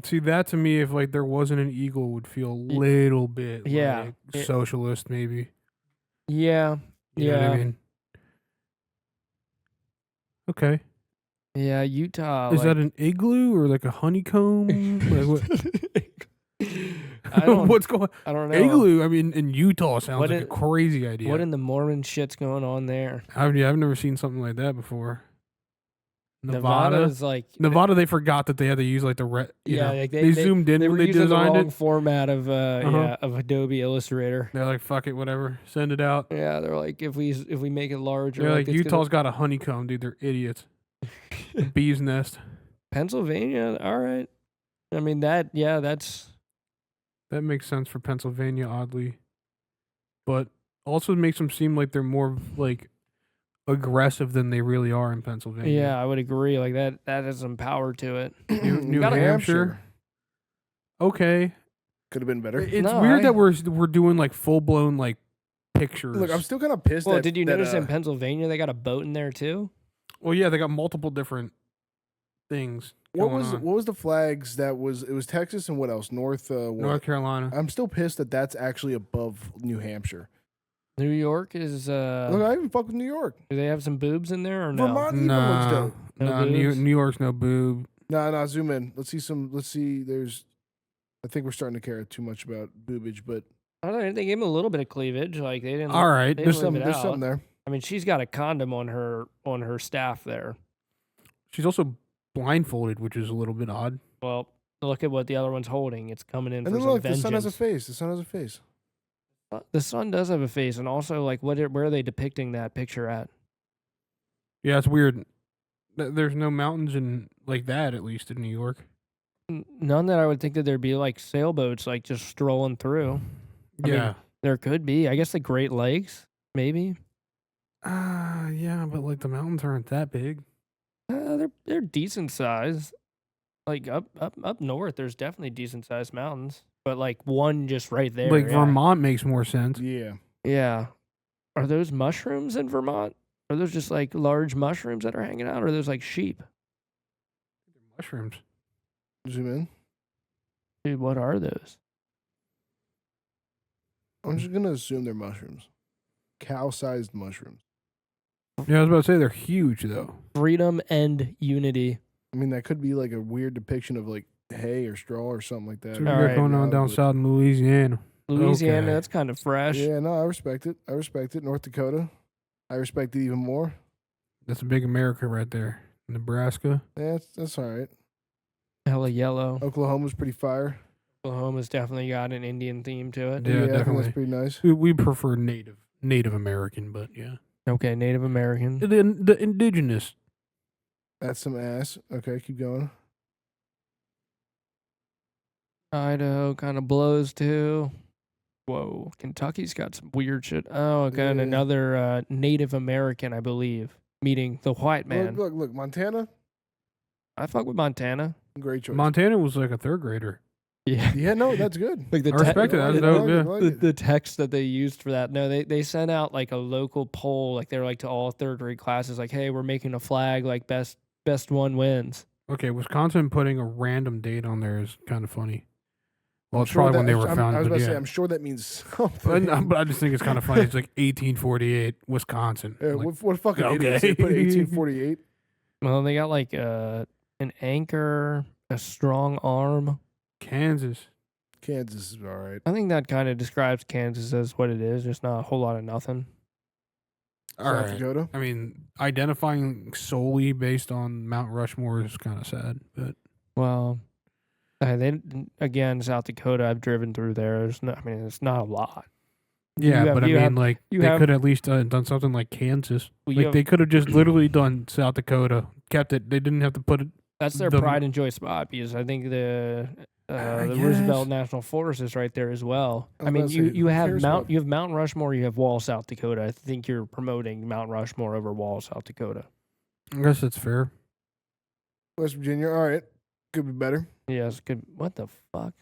See, that to me, if like there wasn't an eagle, would feel a little bit Yeah. like It- socialist, maybe. Yeah, You know what I Yeah. mean? Okay. yeah. Utah. Is that an igloo or like a honeycomb? Like what? I don't. What's going? I don't know. Igloo. I mean, in Utah sounds What like a it- crazy idea. What in the Mormon shit's going on there? I've never seen something like that before. Nevada. Nevada's like Nevada, they forgot that they had to use like the Yeah, know, like they zoomed in They when were they using the designed wrong it. format of Uh-huh. of Adobe Illustrator. They're like, fuck it, whatever, send it out. Yeah, they're like if we make it larger. They're like, it's Utah's got a honeycomb, dude. They're idiots. A bee's nest. Pennsylvania. All right. I mean that's That makes sense for Pennsylvania, oddly, but also makes them seem like they're more like aggressive than they really are in Pennsylvania. yeah. I would agree. Like that has some power to it. New Gotta- Hampshire. Okay, Could have been better. It's No, weird that we're doing like full blown like pictures. Look, I'm still kind of pissed. Well, that, did you that, notice in Pennsylvania they got a boat in there too? Well, yeah, they got multiple different things. what going on. was the flags that was? It was Texas and what else? What? North Carolina? I'm still pissed that that's actually above New Hampshire. New York is. Look, I even fuck with New York. Do they have some boobs in there or no? Vermont even looks dope. No New boobs? York's no boob. No, zoom in. Let's see. I think we're starting to care too much about boobage, but I don't know. They gave him a little bit of cleavage. Like they didn't. All right, they there's didn't leave it there's out. something there. I mean, she's got a condom on her staff there. She's also blindfolded, which is a little bit odd. Well, look at what the other one's holding. It's coming in And for then some look, vengeance. the sun has a face. The sun has a face. The sun does have a face, and also like where are they depicting that picture at? Yeah, it's weird. There's no mountains in like that, at least in New York. None that I would think that there'd be like sailboats like just strolling through. I mean, Yeah. there could be. I guess the Great Lakes, maybe. Yeah, but like the mountains aren't that big. They're decent size. Like up north, there's definitely decent sized mountains, but like one just right there. Like yeah. Vermont makes more sense. Yeah. Yeah. Are those mushrooms in Vermont? Are those just like large mushrooms that are hanging out, or are those like sheep? Mushrooms. Zoom in. Dude, what are those? I'm just gonna assume they're mushrooms. Cow-sized mushrooms. Yeah, I was about to say they're huge though. Freedom and unity. I mean, that could be like a weird depiction of like hay or straw or something like that. So we All got right. going on down south in Louisiana. Louisiana, Okay. that's kind of fresh. Yeah, no, I respect it. North Dakota, I respect it even more. That's a big America right there. Nebraska. Yeah, that's all right. Hella yellow. Oklahoma's pretty fire. Oklahoma's definitely got an Indian theme to it. Yeah, I think definitely. that's pretty nice. We prefer Native American, but yeah. Okay, Native American. The indigenous. That's some ass. Okay, keep going. Idaho kind of blows too. Whoa, Kentucky's got some weird shit. Oh, okay, and Yeah. another Native American, I believe, meeting the white man. Look, Montana, I fuck with Montana. great choice. Montana was like a third grader. Yeah. Yeah, no, that's good. Like the I respect it. I That's like dope. it, I Yeah. like the, it. the text that they used for that. No, they sent out like a local poll, like they're like to all third grade classes, like, hey, we're making a flag, like best one wins. Okay, Wisconsin putting a random date on there is kind of funny. Well, it's Sure probably when that- they were I was founded. about But to say, yeah. I'm sure that means But, something. no, but I just think it's kind of funny. It's like 1848, Wisconsin. Yeah, Like, what fucking okay. idiots? They put 1848. Well, they got like an anchor, a strong arm. Kansas. Kansas is all right. I think that kind of describes Kansas as what it is, just not a whole lot of nothing. All South right. Dakota. I mean, identifying solely based on Mount Rushmore is kind of sad, but Well, again, South Dakota, I've driven through there. There's no, I mean, it's not a lot. yeah. You have- but I you mean, have- like you they have- could at least done something like Kansas. Well, you Like have- they could have just literally done South Dakota, kept it. They didn't have to put it. That's their the- pride and joy spot because I think the I Roosevelt guess. National Forest is right there as well. I was I mean, about to you, say, you who have cares Mount Rushmore, you have Wall, South Dakota. I think you're promoting Mount Rushmore over Wall, South Dakota. I guess that's fair. West Virginia, all right. Could be better. Yes, good. What the fuck?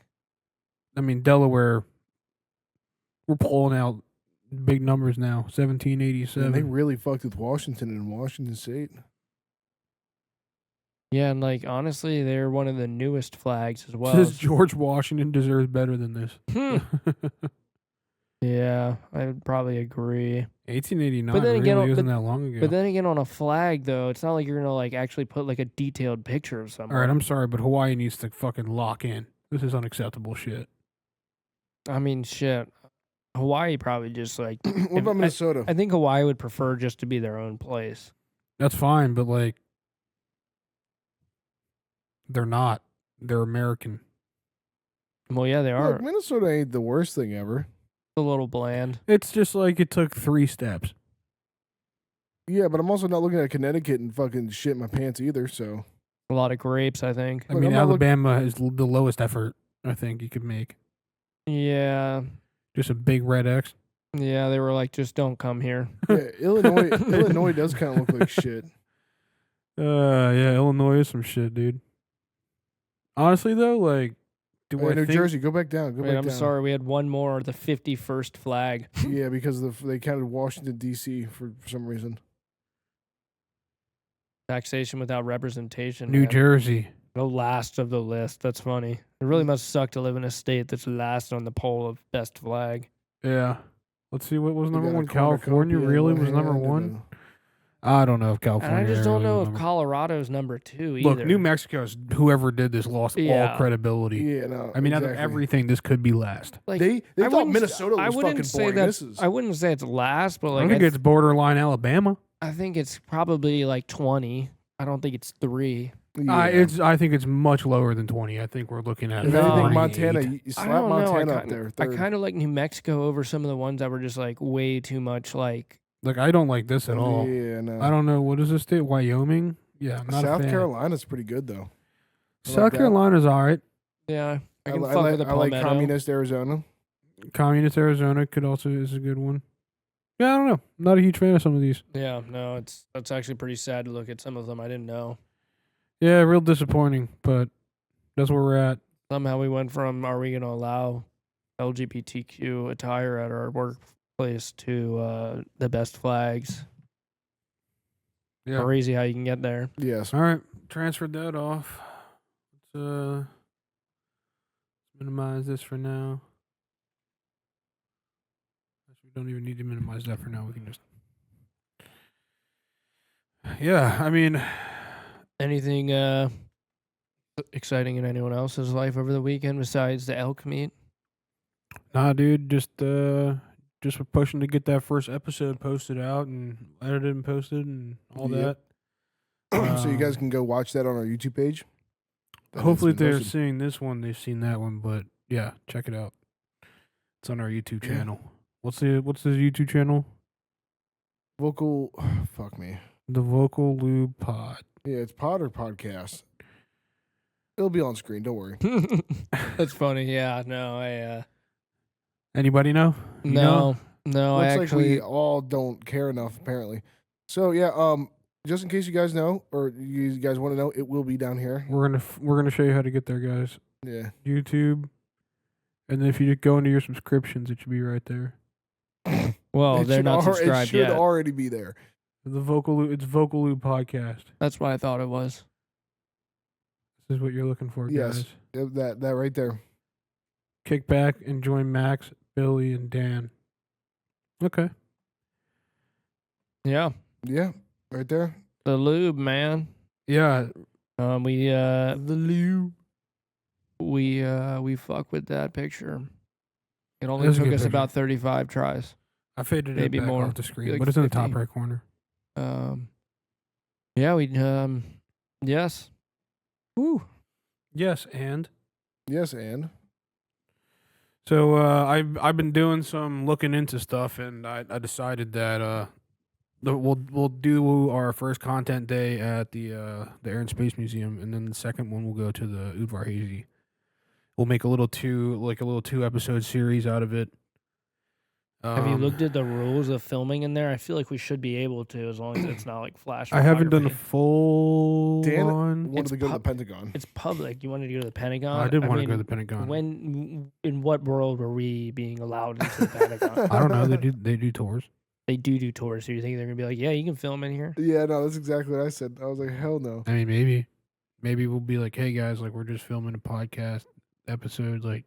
I mean, Delaware. We're pulling out big numbers now. 1787. And they really fucked with Washington and Washington State. Yeah, and like honestly, they're one of the newest flags as well. Says George Washington deserves better than this. Hmm. Yeah, I would probably agree. 1889 But then again, really isn't that long ago. But then again, on a flag though, it's not like you're gonna like actually put like a detailed picture of someone. All right, I'm sorry, but Hawaii needs to fucking lock in. This is unacceptable shit. I mean, shit. Hawaii probably just like. What about Minnesota? I think Hawaii would prefer just to be their own place. That's fine, but like, they're not. They're American. Well, yeah, they are Look, Minnesota ain't the worst thing ever. a little bland. It's just like it took 3 steps. Yeah, but I'm also not looking at Connecticut and fucking shit my pants either, so. A lot of grapes, I think. I Look, mean, I'm not Alabama is the lowest effort I think you could make. Yeah, Just a big red X. yeah, they were like, just don't come here. Yeah, Illinois does kind of look like shit. Yeah, Illinois is some shit, dude. Honestly though, like, Do New I think Jersey, go back down. Go Wait, back I'm down. sorry. We had one more, the 51st flag. Yeah, because they counted Washington D.C. for some reason. Taxation without representation. New man. Jersey? The last of the list. That's funny. It really must suck to live in a state that's last on the poll of best flag. Yeah. Let's see. What was They number got a one? California cornucopia in really one was number hand and one. I don't know if And California. I just don't really know was if number- Colorado's number 2 either. Look, New Mexico's whoever did this lost Yeah. all credibility. Yeah, no. I mean, out of exactly. everything, this could be last. Like, They I thought wouldn't s- Minnesota I was wouldn't fucking say boring. that- This is I wouldn't say it's last, but like I think it's borderline Alabama. I think it's probably like 20. I don't think it's 3. yeah. I think it's much lower than 20. I think we're looking at. If No. anything, 48. Montana, you I slap don't know. Montana up there. I Third. kind of like New Mexico over some of the ones that were just like way too much like Like I don't like this at all. Yeah, no. I don't know what is this state? Wyoming? Yeah, I'm not South a fan. Carolina's pretty good though. I like South that. Carolina's all right. yeah. I can li- fuck like, with a I like Palmetto. communist Arizona. Communist Arizona could also is a good one. Yeah, I don't know. Not a huge fan of some of these. Yeah, no, that's actually pretty sad to look at some of them. I didn't know. Yeah, real disappointing, but that's where we're at. Somehow we went from are we going to allow LGBTQ attire at our workplace to the best flags. Yeah. Crazy how you can get there. Yes. All right, transferred that off. Let's minimize this for now. We don't even need to minimize that for now. We can just. Yeah, I mean, Anything exciting in anyone else's life over the weekend besides the elk meet? nah, dude, just we're pushing to get that first episode posted out and edited and posted and all Yep. that. So you guys can go watch that on our YouTube page. That has Hopefully, if been they're posted. seeing this one, they've seen that one. But yeah, check it out. It's on our YouTube Yeah. channel. What's the YouTube channel? Vocal. Fuck me. The Vocal Lube Pod. Yeah, it's pod or podcast. It'll be on screen. Don't worry. That's funny. Yeah, no, I Anybody know? You know? no, I Looks like actually we all don't care enough, apparently. So yeah, just in case you guys know, or you guys want to know, it will be down here. We're gonna show you how to get there, guys. Yeah. YouTube, and then if you go into your subscriptions, it should be right there. well, It they're should not It subscribed should yet. already be there. It's Vocal Lube Podcast. That's what I thought it was. This is what you're looking for, Yes. guys. That right there. Kick back and join Max, Billy, and Dan. Okay. Yeah, Yeah, right there. the lube, man. Yeah. The lube. We fuck with that picture. It only That's a took good us picture. about 35 tries. I faded Maybe it back more. off the screen, Like but it's in the 50. top right corner. Yeah, we yes. Woo. Yes, and Yes, and so I've been doing some looking into stuff, and I decided that we'll do our first content day at the Air and Space Museum, and then the second one we'll go to the Udvar Hazy. We'll make a little 2 episode series out of it. Have you looked at the rules of filming in there? I feel like we should be able to, as long as it's not like flash. I haven't done a photography. full Dan one. wanted It's to go to the pub- Pentagon. It's public. You wanted to go to the Pentagon. I did want to mean, go to the Pentagon. In what world were we being allowed into the Pentagon? I don't know. They do tours. They do tours. So you think they're gonna be like, yeah, you can film in here? Yeah, no, that's exactly what I said. I was like, hell no. I mean, maybe we'll be like, hey guys, like we're just filming a podcast episode. Like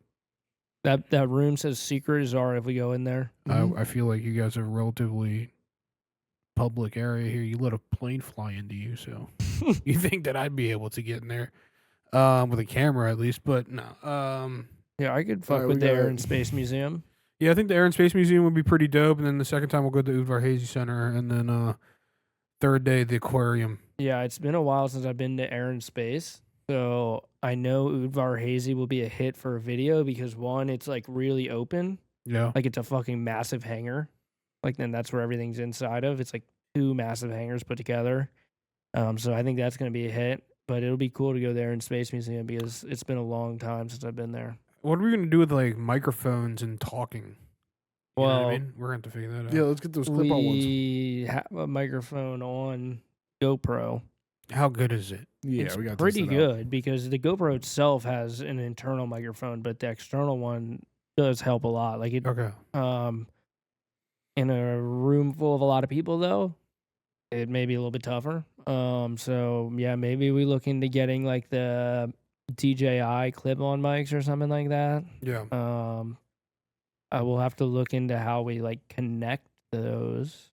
That room says secret is our if we go in there. Mhm. I feel like you guys have a relatively public area here. You let a plane fly into you, so you think that I'd be able to get in there with a camera at least? But no. Yeah, I could fuck Alright, with we the Air gotta- and Space Museum. Yeah, I think the Air and Space Museum would be pretty dope, and then the second time we'll go to the Udvar Hazy Center, and then third day the aquarium. Yeah, it's been a while since I've been to Air and Space. So I know Udvar Hazy will be a hit for a video because one, it's like really open. Yeah. Like it's a fucking massive hangar. Like then that's where everything's inside of. It's like 2 massive hangars put together. So I think that's gonna be a hit. But it'll be cool to go there in Space Museum because it's been a long time since I've been there. What are we gonna do with like microphones and talking? You know what Well, I mean? We're gonna have to figure that out. Yeah, let's get those clip-on ones. we have a microphone on GoPro. How good is it? Yeah, it's we got pretty test it out. good because the GoPro itself has an internal microphone, but the external one does help a lot. Like it, Okay. in a room full of a lot of people though, it may be a little bit tougher. So yeah, maybe we look into getting like the DJI clip-on mics or something like that. Yeah. I will have to look into how we like connect those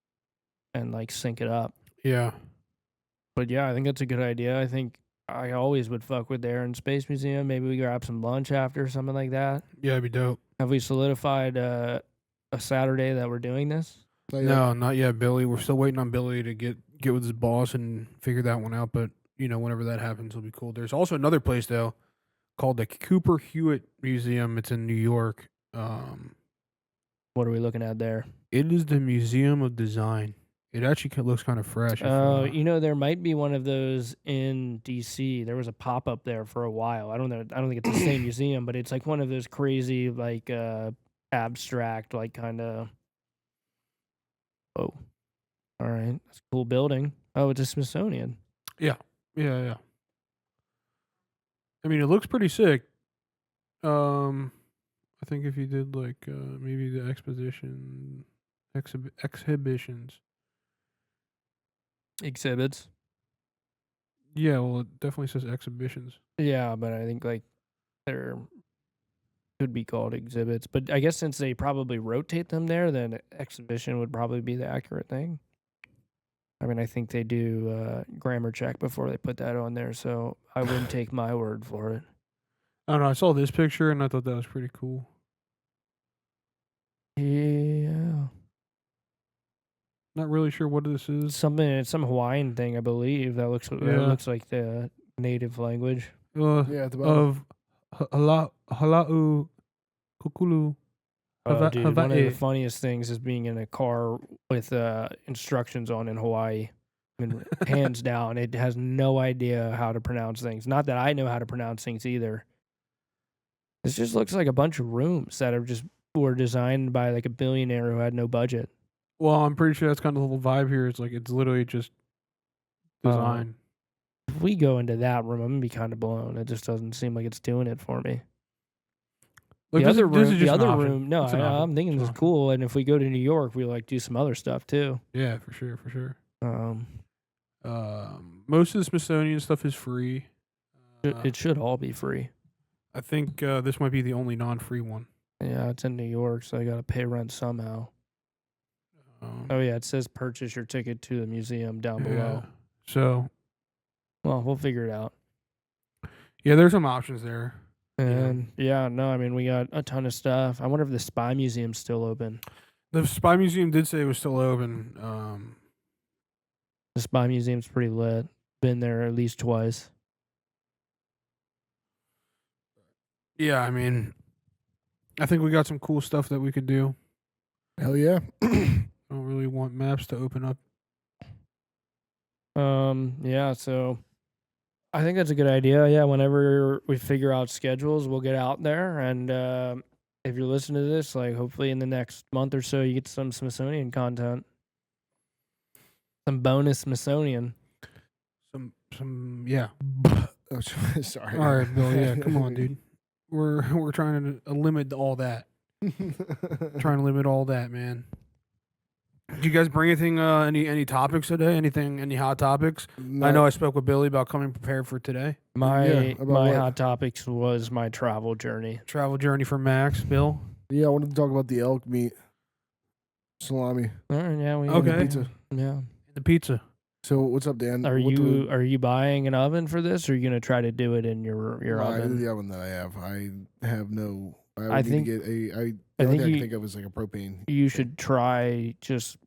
and like sync it up. Yeah. But yeah, I think that's a good idea. I think I always would fuck with the Air and Space Museum. Maybe we grab some lunch after, something like that. Yeah, it'd be dope. Have we solidified a Saturday that we're doing this? No, not yet, Billy. We're still waiting on Billy to get with his boss and figure that one out. But whenever that happens, it'll be cool. There's also another place though called the Cooper Hewitt Museum. It's in New York. What are we looking at there? It is the Museum of Design. It actually looks kind of fresh. Oh, there might be one of those in DC. There was a pop up there for a while. I don't know. I don't think it's the same museum, but it's like one of those crazy, like abstract, like kind of. Oh, all right. That's a cool building. Oh, it's a Smithsonian. Yeah. I mean, it looks pretty sick. I think if you did like maybe the exhibitions. Exhibits. Yeah, well, it definitely says exhibitions. Yeah, but I think like they're could be called exhibits. But I guess since they probably rotate them there, then exhibition would probably be the accurate thing. I mean, I think they do grammar check before they put that on there, so I wouldn't take my word for it. I don't know. I saw this picture and I thought that was pretty cool. Yeah. Not really sure what this is. It's some Hawaiian thing, I believe. That looks like the native language. Yeah, at the bottom. Oh, Halau Kukulu. dude, one of the Hawaii. funniest things is being in a car with instructions on in Hawaii. I mean, hands down, it has no idea how to pronounce things. Not that I know how to pronounce things either. This just looks like a bunch of rooms that were designed by like a billionaire who had no budget. Well, I'm pretty sure that's kind of the whole vibe here. It's like it's literally just design. If we go into that room, I'm gonna be kind of blown. It just doesn't seem like it's doing it for me. Like, the other this is room, just the an other option. room. No, It's an option. I'm thinking It's this an is cool. And if we go to New York, we like do some other stuff too. Yeah, for sure. Um, Most of the Smithsonian stuff is free. it should all be free. I think this might be the only non-free one. Yeah, it's in New York, so I gotta pay rent somehow. Oh yeah, it says purchase your ticket to the museum down below. So, Well, we'll figure it out. yeah, there's some options there. And I mean, we got a ton of stuff. I wonder if the Spy Museum's still open. The Spy Museum did say it was still open. The Spy Museum's pretty lit. Been there at least twice. Yeah, I mean, I think we got some cool stuff that we could do. Hell yeah. I don't really want maps to open up. Yeah, so I think that's a good idea. Yeah, whenever we figure out schedules, we'll get out there. And if you're listening to this, like hopefully in the next month or so, you get some Smithsonian content. Some bonus Smithsonian. Yeah. Oh, sorry. All right, Bill. Yeah, come on, dude. We're trying to limit all that. Trying to limit all that, man. Did you guys bring anything? Any topics today? Any hot topics? I know I spoke with Billy about coming prepared for today. My what? hot topics was my travel journey. Travel journey for Max, Bill. Yeah, I wanted to talk about the elk meat salami. All right, yeah, we Okay. Pizza. Yeah. The pizza. So what's up, Dan? Are you buying an oven for this, or are you gonna try to do it in your oven? The oven that I have. I have no. I need think- to get a. The I only think thing I you- can think of is like a propane. You should try just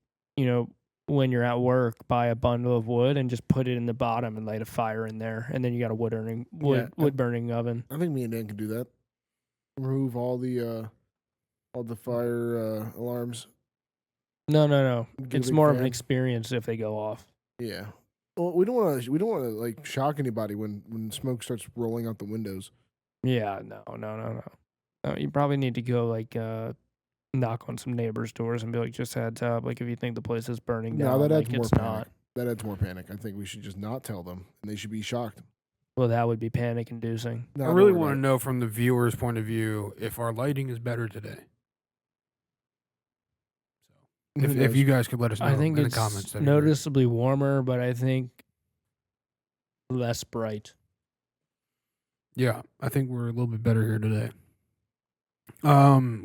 when you're at work, buy a bundle of wood and just put it in the bottom and light a fire in there, and then you got a wood burning oven. I think me and Dan can do that. Remove all the fire alarms. No. Get a It's big more of an fan. experience if they go off. Yeah. Well, we don't want to like shock anybody when smoke starts rolling out the windows. Yeah, no. You probably need to go like knock on some neighbors' doors and be like, just heads up, like if you think the place is burning down, No, that adds like more it's panic. not. That adds more panic. I think we should just not tell them, and they should be shocked. Well, that would be panic inducing. I really want to know from the viewer's point of view if our lighting is better today. So, if you guys could let us know I think in the it's comments. noticeably warmer, but I think less bright. Yeah, I think we're a little bit better here today.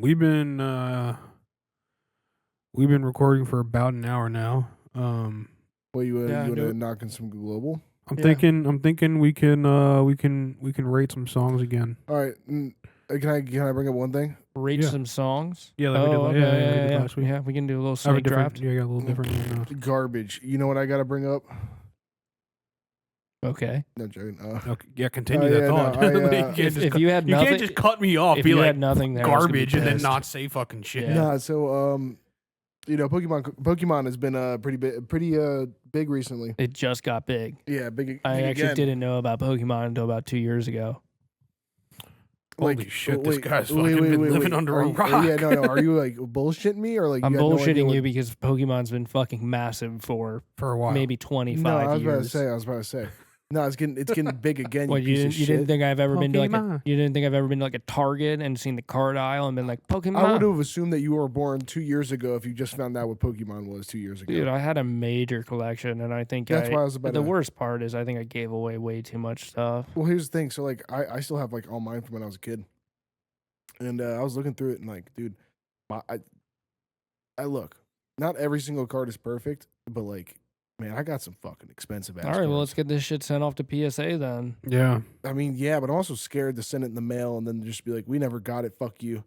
We've been recording for about an hour now. Well, you want to knock in some global? I'm thinking we can rate some songs again. All right. Can I bring up one thing? Rate some songs? Yeah, like we did last week. Yeah, we can do a little snake draft. Yeah, a little different. Garbage. You know what I got to bring up? Okay. No joking. Okay, yeah, continue that thought. No, if you had nothing, you can't just cut me off. If be you like had nothing there, garbage and then not say fucking shit. Yeah. Nah. So Pokemon has been pretty big recently. It just got big. Yeah, big. I actually didn't know about Pokemon until about 2 years ago. Holy shit, this guy's fucking been living under a rock. Yeah, no. Are you like bullshitting me or like? I'm bullshitting you because Pokemon's been fucking massive for a while, maybe 25 years. No, I was about to say. No, it's getting big again. Well, you didn't think I've ever been to like a Target and seen the card aisle and been like Pokemon? I would have assumed that you were born 2 years ago if you just found out what Pokemon was 2 years ago. Dude, I had a major collection, and I think that's why I was about. The worst part is I think I gave away way too much stuff. Well, here's the thing. So like, I still have like all mine from when I was a kid, and I was looking through it and like, dude, I look. Not every single card is perfect, but like. Man, I got some fucking expensive ass. All right, well, let's get this shit sent off to PSA then. Yeah. I mean, yeah, but I'm also scared to send it in the mail and then just be like, we never got it. Fuck you.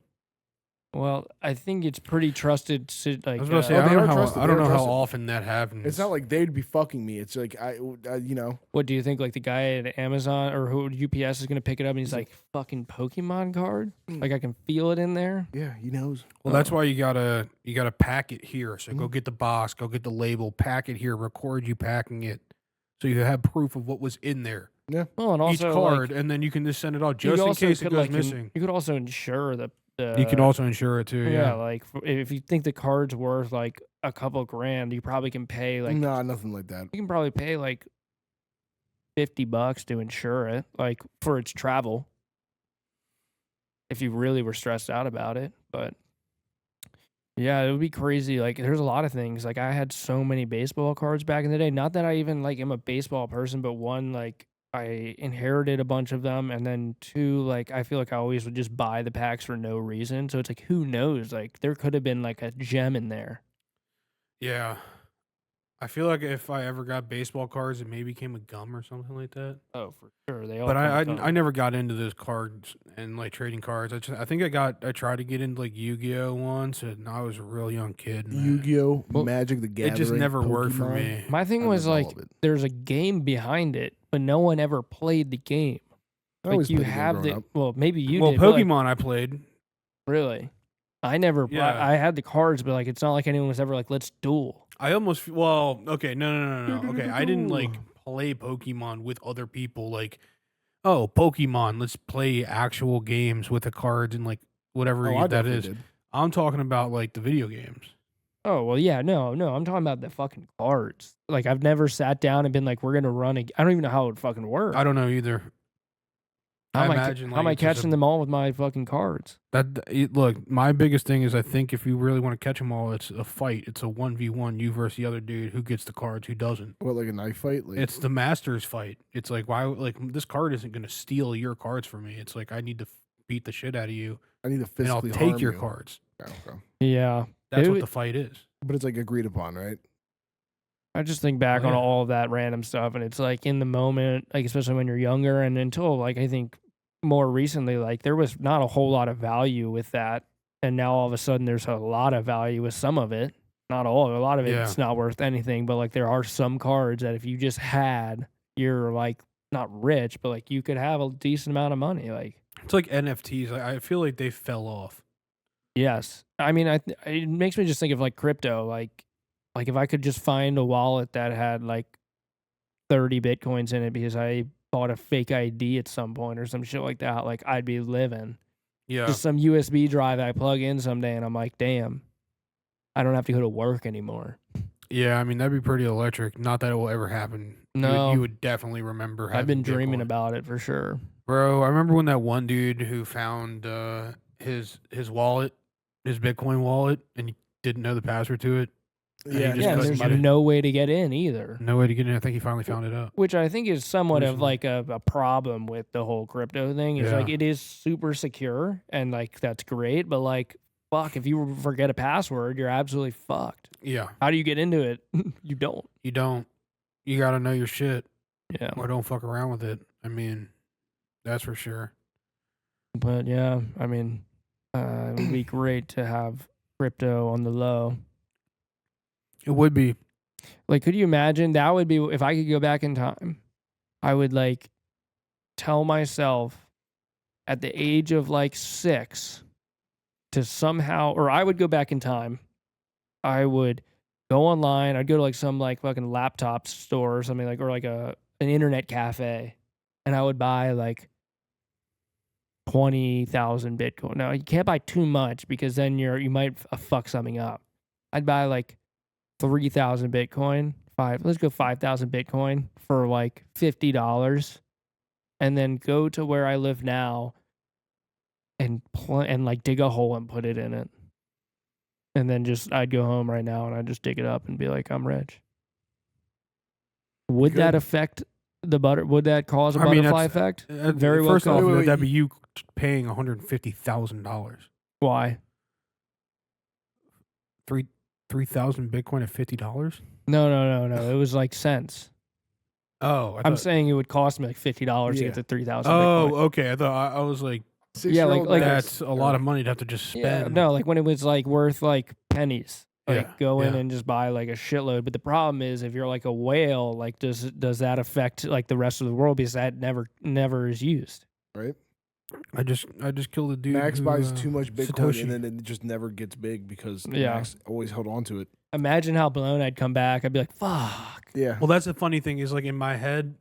Well, I think it's pretty trusted. Like, I was about to say, I don't know how often that happens. It's not like they'd be fucking me. It's like, you know. What do you think? Like the guy at Amazon or who UPS is going to pick it up and he's like, fucking Pokemon card? Like I can feel it in there? Yeah, he knows. Well, that's why you gotta pack it here. So go get the box, go get the label, pack it here, record you packing it. So you have proof of what was in there. Yeah. Well, and also, each card, and then you can just send it out just in case it goes missing. You could also insure the you can also insure it too. Yeah, like if you think the card's worth like a couple grand, you probably can pay like nothing like that. You can probably pay like $50 to insure it, like for its travel. If you really were stressed out about it, but yeah, it would be crazy. Like there's a lot of things. Like I had so many baseball cards back in the day. Not that I even like am a baseball person, but one like. I inherited a bunch of them, and then two, like, I feel like I always would just buy the packs for no reason. So it's like, who knows? Like, there could have been, like, a gem in there. Yeah. I feel like if I ever got baseball cards, it maybe came a gum or something like that. Oh, for sure. They all. But I never got into those cards and, like, trading cards. I think I tried to get into, like, Yu-Gi-Oh! Once, and I was a real young kid. Yu-Gi-Oh! Magic the Gathering. It just never worked for me. My thing was, like, there's a game behind it, but no one ever played the game. Like you have the maybe you did. Well, Pokemon I played. Really? I never I had the cards, but like it's not like anyone was ever like, let's duel. I almost no. Okay, I didn't like play Pokemon with other people like Pokemon, let's play actual games with the cards and like whatever that is. I'm talking about like the video games. Oh, well, yeah, no, I'm talking about the fucking cards. Like, I've never sat down and been like, we're going to run I don't even know how it would fucking work. I don't know either. How am I catching them all with my fucking cards? Look, my biggest thing is I think if you really want to catch them all, it's a fight. It's a 1v1, you versus the other dude. Who gets the cards, who doesn't. What, like a knife fight? Like... It's the Masters fight. It's like, why? Like, this card isn't going to steal your cards from me. It's like, I need to beat the shit out of you. I need to physically and I'll take your cards. Okay. Yeah. That's what the fight is. But it's like agreed upon, right? I just think back on all of that random stuff, and it's like in the moment, like especially when you're younger, and until like I think more recently, like there was not a whole lot of value with that, and now all of a sudden there's a lot of value with some of it. Not all, a lot of it, it's not worth anything, but like there are some cards that if you just had, you're like not rich, but like you could have a decent amount of money. Like it's like NFTs. I feel like they fell off. Yes. I mean, it makes me just think of like crypto. Like if I could just find a wallet that had like 30 Bitcoins in it because I bought a fake ID at some point or some shit like that, like I'd be living. Yeah. Just some USB drive I plug in someday and I'm like, damn, I don't have to go to work anymore. Yeah, I mean that'd be pretty electric. Not that it will ever happen. No. You would definitely remember having I've been dreaming Bitcoin. about it for sure. Bro, I remember when that one dude who found his wallet, his Bitcoin wallet, and he didn't know the password to it. And Yeah, he just Yeah, and couldn't there's get it. no way to get in either. No way to get in. I think he finally found it out. Which I think is somewhat of Recently. like a problem with the whole crypto thing. Is like Yeah. it is super secure and like that's great, but like fuck, if you forget a password, you're absolutely fucked. Yeah, How do you get into it? You don't. you don't. You got to know your shit, Yeah. or don't fuck around with it. I mean, that's for sure. But yeah, I mean, it would be great to have crypto on the low. It would be. Like, could you imagine? That would be if I could go back in time. I would like tell myself at the age of like 6 to somehow, or I would go back in time. I would go online. I'd go to like some like fucking laptop store or something like, or like an internet cafe, and I would buy like 20,000 Bitcoin. Now you can't buy too much because then you might fuck something up. I'd buy like 3,000 Bitcoin. Let's go 5,000 Bitcoin for like $50, and then go to where I live now and like dig a hole and put it in it. And then I'd go home right now and I'd just dig it up and be like, I'm rich. Would that Good. affect would that cause a I mean, butterfly that's- effect? Very well First off, could. Wait, that'd be you paying $150,000. Why? 3,000 Bitcoin at $50. No. It was like cents. Oh, I'm saying it would cost me like $50 to Yeah. get to 3,000 Oh, Bitcoin. okay. I thought I was like, 6-year-old like- guys that's a lot of money to have to just Yeah, spend. no, like when it was like worth like pennies. Like Yeah, go in yeah. and just buy like a shitload. But the problem is if you're like a whale, like does that affect like the rest of the world because that never is used. right? I just killed a dude. Max who, buys too much Bitcoin Satoshi. and then it just never gets big because Yeah. Max always held on to it. Imagine how blown I'd come back. I'd be like, fuck. Yeah. Well, that's the funny thing is like in my head,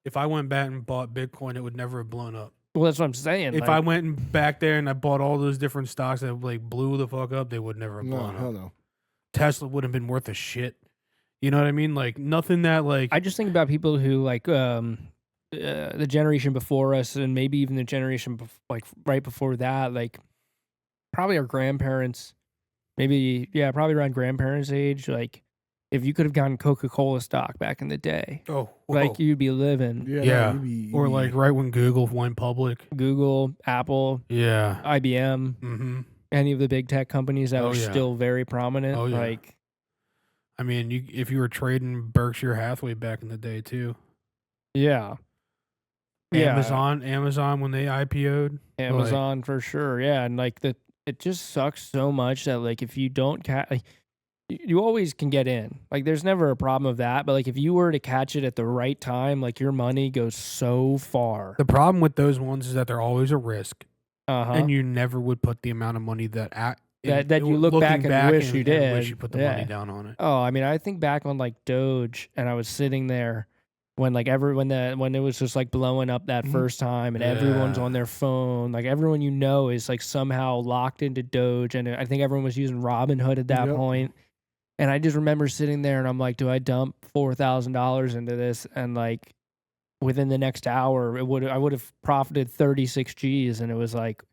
if I went back and bought Bitcoin, it would never have blown up. Well, that's what I'm saying. If like, I went back there and I bought all those different stocks that like blew the fuck up, they would never have No, blown hell up. no. Tesla wouldn't have been worth a shit. You know what I mean? Like nothing that like I just think about people who like the generation before us and maybe even the generation like right before that, like probably our grandparents, maybe probably around grandparents' age. Like if you could have gotten Coca-Cola stock back in the day, like you'd be living. Yeah. you'd or be- like right when Google went public. Google, Apple, Yeah. IBM, Mm-hmm. any of the big tech companies that Oh, were yeah. still very prominent. Oh, yeah. Like I mean, if you were trading Berkshire Hathaway back in the day too. yeah. Amazon when they IPO'd. Amazon for sure. Yeah, and like it just sucks so much that like if you don't you always can get in. Like there's never a problem of that, but like if you were to catch it at the right time, like your money goes so far. The problem with those ones is that they're always a risk, Uh-huh. and you never would put the amount of money that you look looking back and wish you and did. wish you put the Yeah. money down on it. Oh, I mean, I think back on like Doge, and I was sitting there when like when it was just like blowing up that Mhm. first time, and everyone's Yeah. on their phone. Like everyone you know is like somehow locked into Doge, and I think everyone was using Robinhood at that Yep. point. And I just remember sitting there, and I'm like, do I dump $4,000 into this? And like within the next hour, I would have profited 36 G's, and it was like,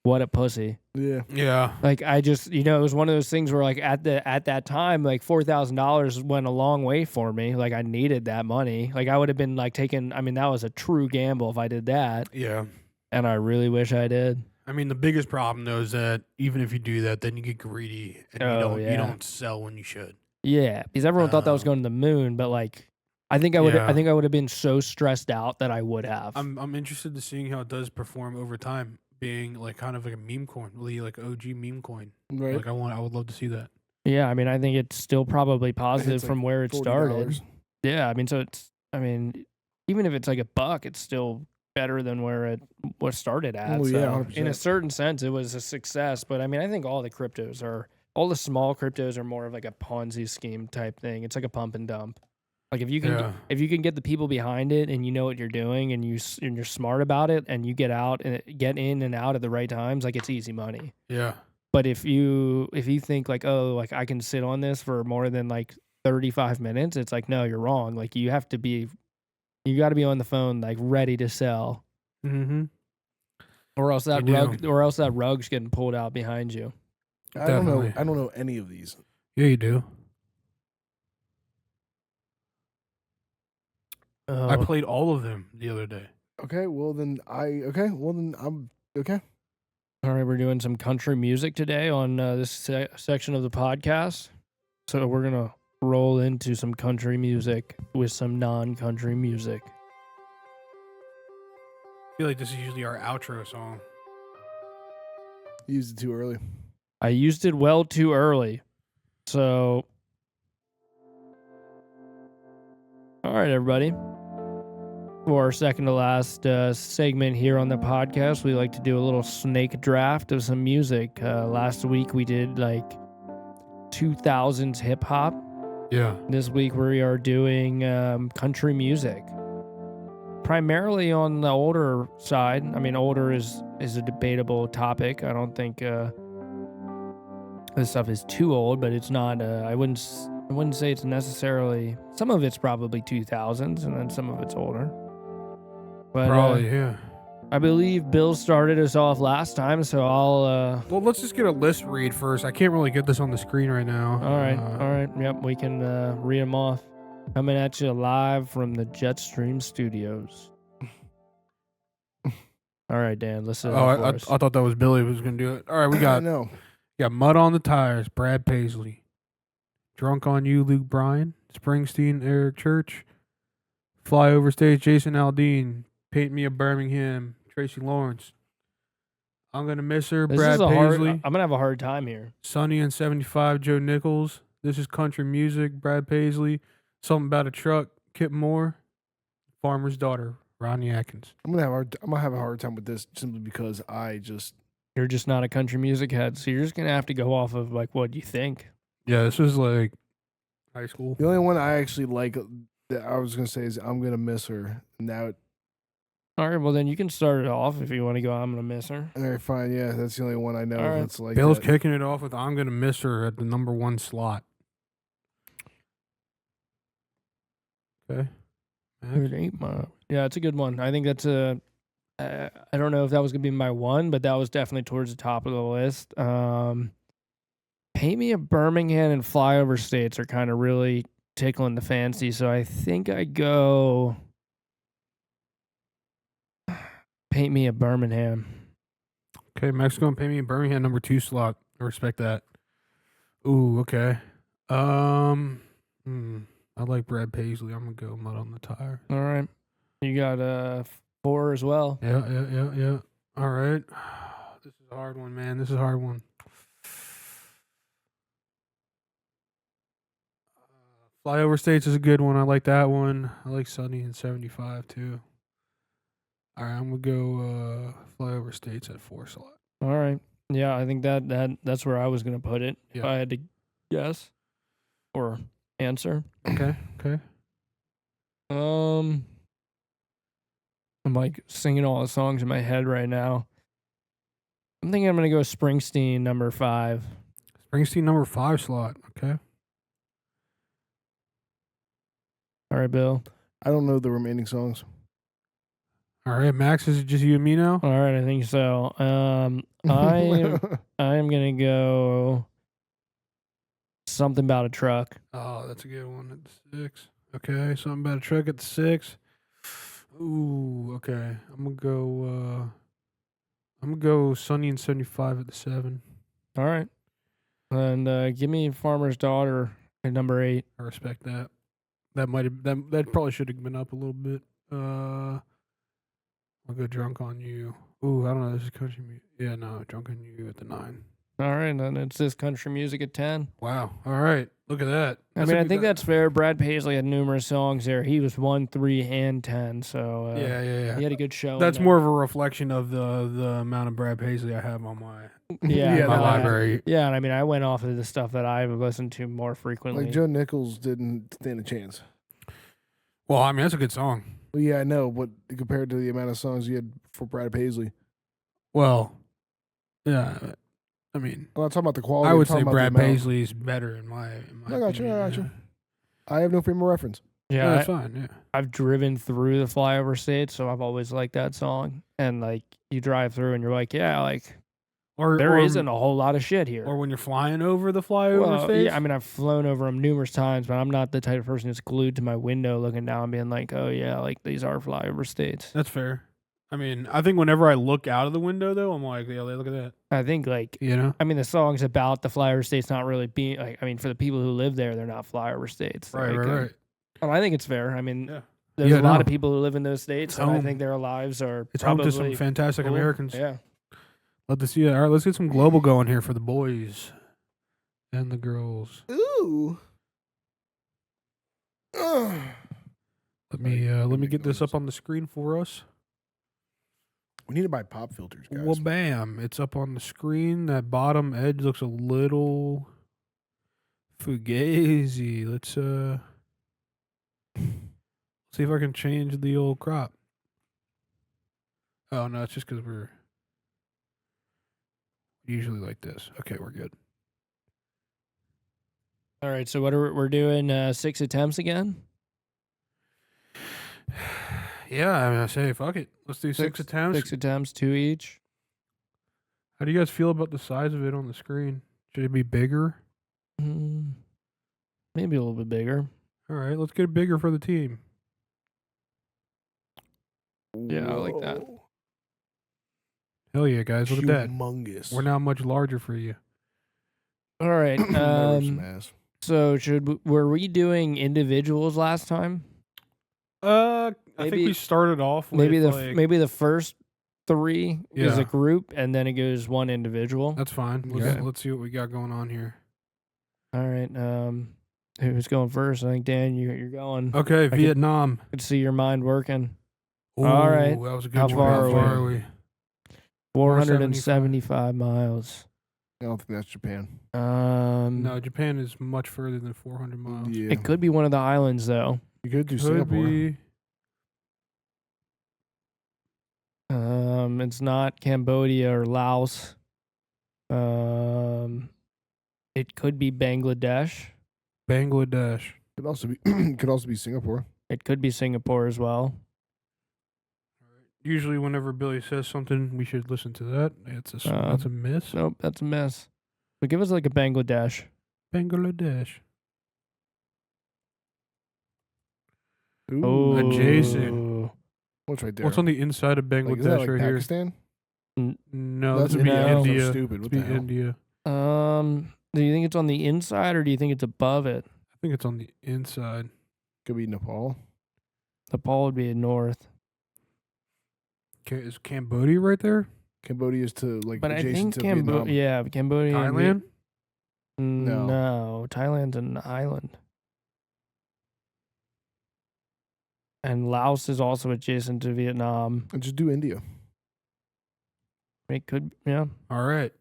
what a pussy. Yeah. Yeah. Like I just, it was one of those things where like at that time, like $4,000 went a long way for me. Like I needed that money. Like I would have been like that was a true gamble if I did that. Yeah. And I really wish I did. I mean, the biggest problem though is that even if you do that, then you get greedy and Oh, you yeah. don't sell when you should. Yeah. Because everyone thought that was going to the moon, but like I think I would have been so stressed out that I would have. I'm interested to seeing how it does perform over time, being like kind of like a meme coin, really like OG meme coin. Right. Like I would love to see that. Yeah, I mean, I think it's still probably positive It's like from where it started. $40. Yeah, I mean, even if it's like $1, it's still better than where it was started at. Oh, so yeah, in a 100%. certain sense, it was a success. But I mean, I think all the small cryptos are more of like a Ponzi scheme type thing. It's like a pump and dump. Like if you can get the people behind it and you know what you're doing and you're smart about it and you get in and out at the right times, like it's easy money. Yeah. But if you think like, oh, like I can sit on this for more than like 35 minutes, it's like, no, you're wrong. Like you got to be on the phone like ready to sell, Mm-hmm. or else that You rug do. rug's getting pulled out behind you. I don't know. Definitely. I don't know any of these. Yeah, you do. I Oh, played all of them the other day. Okay, well then I'm okay. all right, we're doing some country music today on this section of the podcast. So we're gonna roll into some country music with some non-country music. I feel like this is usually our outro song. You used it too early. I used it well too early. So, all right, everybody. For our second to last segment here on the podcast, we like to do a little snake draft of some music. Last week we did like 2000s hip hop. Yeah. This week we are doing country music. Primarily on the older side. I mean, older is a debatable topic. I don't think this stuff is too old, but it's not. I wouldn't say it's necessarily. Some of it's probably 2000s, and then some of it's older. But Probably, yeah. I believe Bill started us off last time, so I'll. Well, let's just get a list read first. I can't really get this on the screen right now. All right. Yep, we can read them off. Coming at you live from the Jetstream Studios. All right, Dan, listen. I thought that was Billy who was going to do it. All right, we got Mud on the Tires, Brad Paisley. Drunk on You, Luke Bryan. Springsteen, Eric Church. Fly Over Stage, Jason Aldean. Paint Me a Birmingham, Tracy Lawrence. I'm Gonna Miss Her, Brad Paisley. I'm gonna have a hard time here. Sunny and 75, Joe Nichols. This Is Country Music, Brad Paisley. Something About a Truck, Kip Moore. Farmer's Daughter, Ronnie Atkins. I'm gonna have a hard time with this simply because you're just not a country music head, so you're just gonna have to go off of like what you think. Yeah, this was like high school. The only one I actually like that I was gonna say is I'm Gonna Miss Her. Now, all right, well then you can start it off if you want to go. I'm Gonna Miss Her. all right, fine. Yeah, that's the only one I know All right. that's like. Bill's that. kicking it off with I'm Gonna Miss Her at the number 1 slot. Okay. Yeah, it's a good one. I think that's a. I don't know if that was gonna be my one, but that was definitely towards the top of the list. Paint Me a Birmingham and Flyover States are kind of really tickling the fancy, so I think I go. Paint Me a Birmingham. Okay, Mexico and Paint Me a Birmingham number 2 slot. I respect that. Ooh, okay. I like Brad Paisley. I'm gonna go Mud on the Tire. All right, you got 4 as well. Yeah. All right. This is a hard one, man. This is a hard one. Flyover States is a good one. I like that one. I like Sunny and 75 too. All right, I'm gonna go Flyover States at 4 slot. All right. Yeah, I think that's where I was gonna put it. Yeah. If I had to guess or answer. Okay. I'm like singing all the songs in my head right now. I'm thinking I'm gonna go Springsteen number 5. Springsteen number 5 slot. Okay. All right, Bill. I don't know the remaining songs. All right, Max, is it just you and me now? All right, I think so. I am gonna go Something About a Truck. Oh, that's a good one at the 6. Okay, Something About a Truck at the 6. Ooh, okay. I'm gonna go Sunny and 75 at the 7. All right, and give me Farmer's Daughter at number 8. I respect that. That probably should have been up a little bit. I'll go Drunk on You. Ooh, I don't know. This is country music. Yeah, no, Drunk on You at the 9. All right, and it's this country music at 10. Wow. All right. Look at that. I mean, I think that's fair. Brad Paisley had numerous songs there. He was 1, 3, and 10. So yeah. he had a good show. That's more of a reflection of the amount of Brad Paisley I have on my my library. Yeah, and I mean, I went off of the stuff that I've listened to more frequently. Like Joe Nichols didn't stand a chance. Well, I mean, that's a good song. Well, yeah, I know, but compared to the amount of songs you had for Brad Paisley, Well, yeah. I mean, I'm not talking about the quality. I would I'm say talking about the Brad amount. Paisley is better in my I got you. opinion. I got you. I have no frame of reference. Yeah, Yeah, that's fine. Yeah. I've driven through the flyover states, so I've always liked that song. And like you drive through and you're like, yeah, like Or there isn't a whole lot of shit here. Or when you're flying over the flyover well, states. yeah, I mean, I've flown over them numerous times, but I'm not the type of person that's glued to my window looking down, being like, oh yeah, like these are flyover states. That's fair. I mean, I think whenever I look out of the window, though, I'm like, yeah, look at that. I think like, You know? I mean, the song's about the flyover states not really being like, I mean, for the people who live there, they're not flyover states. Right, like, right. And I think it's fair. I mean, Yeah. there's Yeah, a lot no. of people who live in those states, It's and I home. think their lives are It's home probably to some fantastic cool. Americans. Yeah. Love to see it. All right, let's get some global going here for the boys and the girls. Ooh. Let me get this up on the screen for us. We need to buy pop filters, guys. Well, bam! It's up on the screen. That bottom edge looks a little fugazi. Let's see if I can change the old crop. Oh no, it's just because we're usually like this. Okay, we're good. All right. So what are we're doing? 6 attempts again? Yeah, I mean, I say fuck it. Let's do six attempts. 6 attempts, 2 each. How do you guys feel about the size of it on the screen? Should it be bigger? Maybe a little bit bigger. All right, let's get it bigger for the team. Yeah, I like that. Whoa. Hell yeah, guys! Look at that. Humongous. We're now much larger for you. All right. Never smash. So were we doing individuals last time? I think Maybe- we started off with Maybe the first 3 is Yeah. a group, and then it goes one individual. That's fine. Okay. Let's see what we got going on here. All right. Who's going first? I think Dan, you're going. Okay, could- Vietnam. Could see your mind working. Ooh, All right. that was a good How one. far How are far we? are we? 475 miles. I don't think that's Japan. No, Japan is much further than 400 miles. Yeah. It could be one of the islands though. You could do Could Singapore. be. It's not Cambodia or Laos. It could be Bangladesh. Bangladesh. Could also be could also be Singapore. It could be Singapore as well. Usually, whenever Billy says something, we should listen to that. That's a miss. Nope, that's a miss. But give us like a Bangladesh. Bangladesh. Ooh. Oh, Adjacent. What's right there? What's on the inside of like, Bangladesh is that like right here? Pakistan? No, That's this would be no. India. So stupid. This What would the be hell? India. Do you think it's on the inside or do you think it's above it? I think it's on the inside. Could be Nepal. Nepal would be north. Okay, is Cambodia right there? Cambodia is to like But I adjacent think to Vietnam. Cambodia. and Thailand? No, Thailand's an island. And Laos is also adjacent to Vietnam. And just do India. It could, yeah. All right.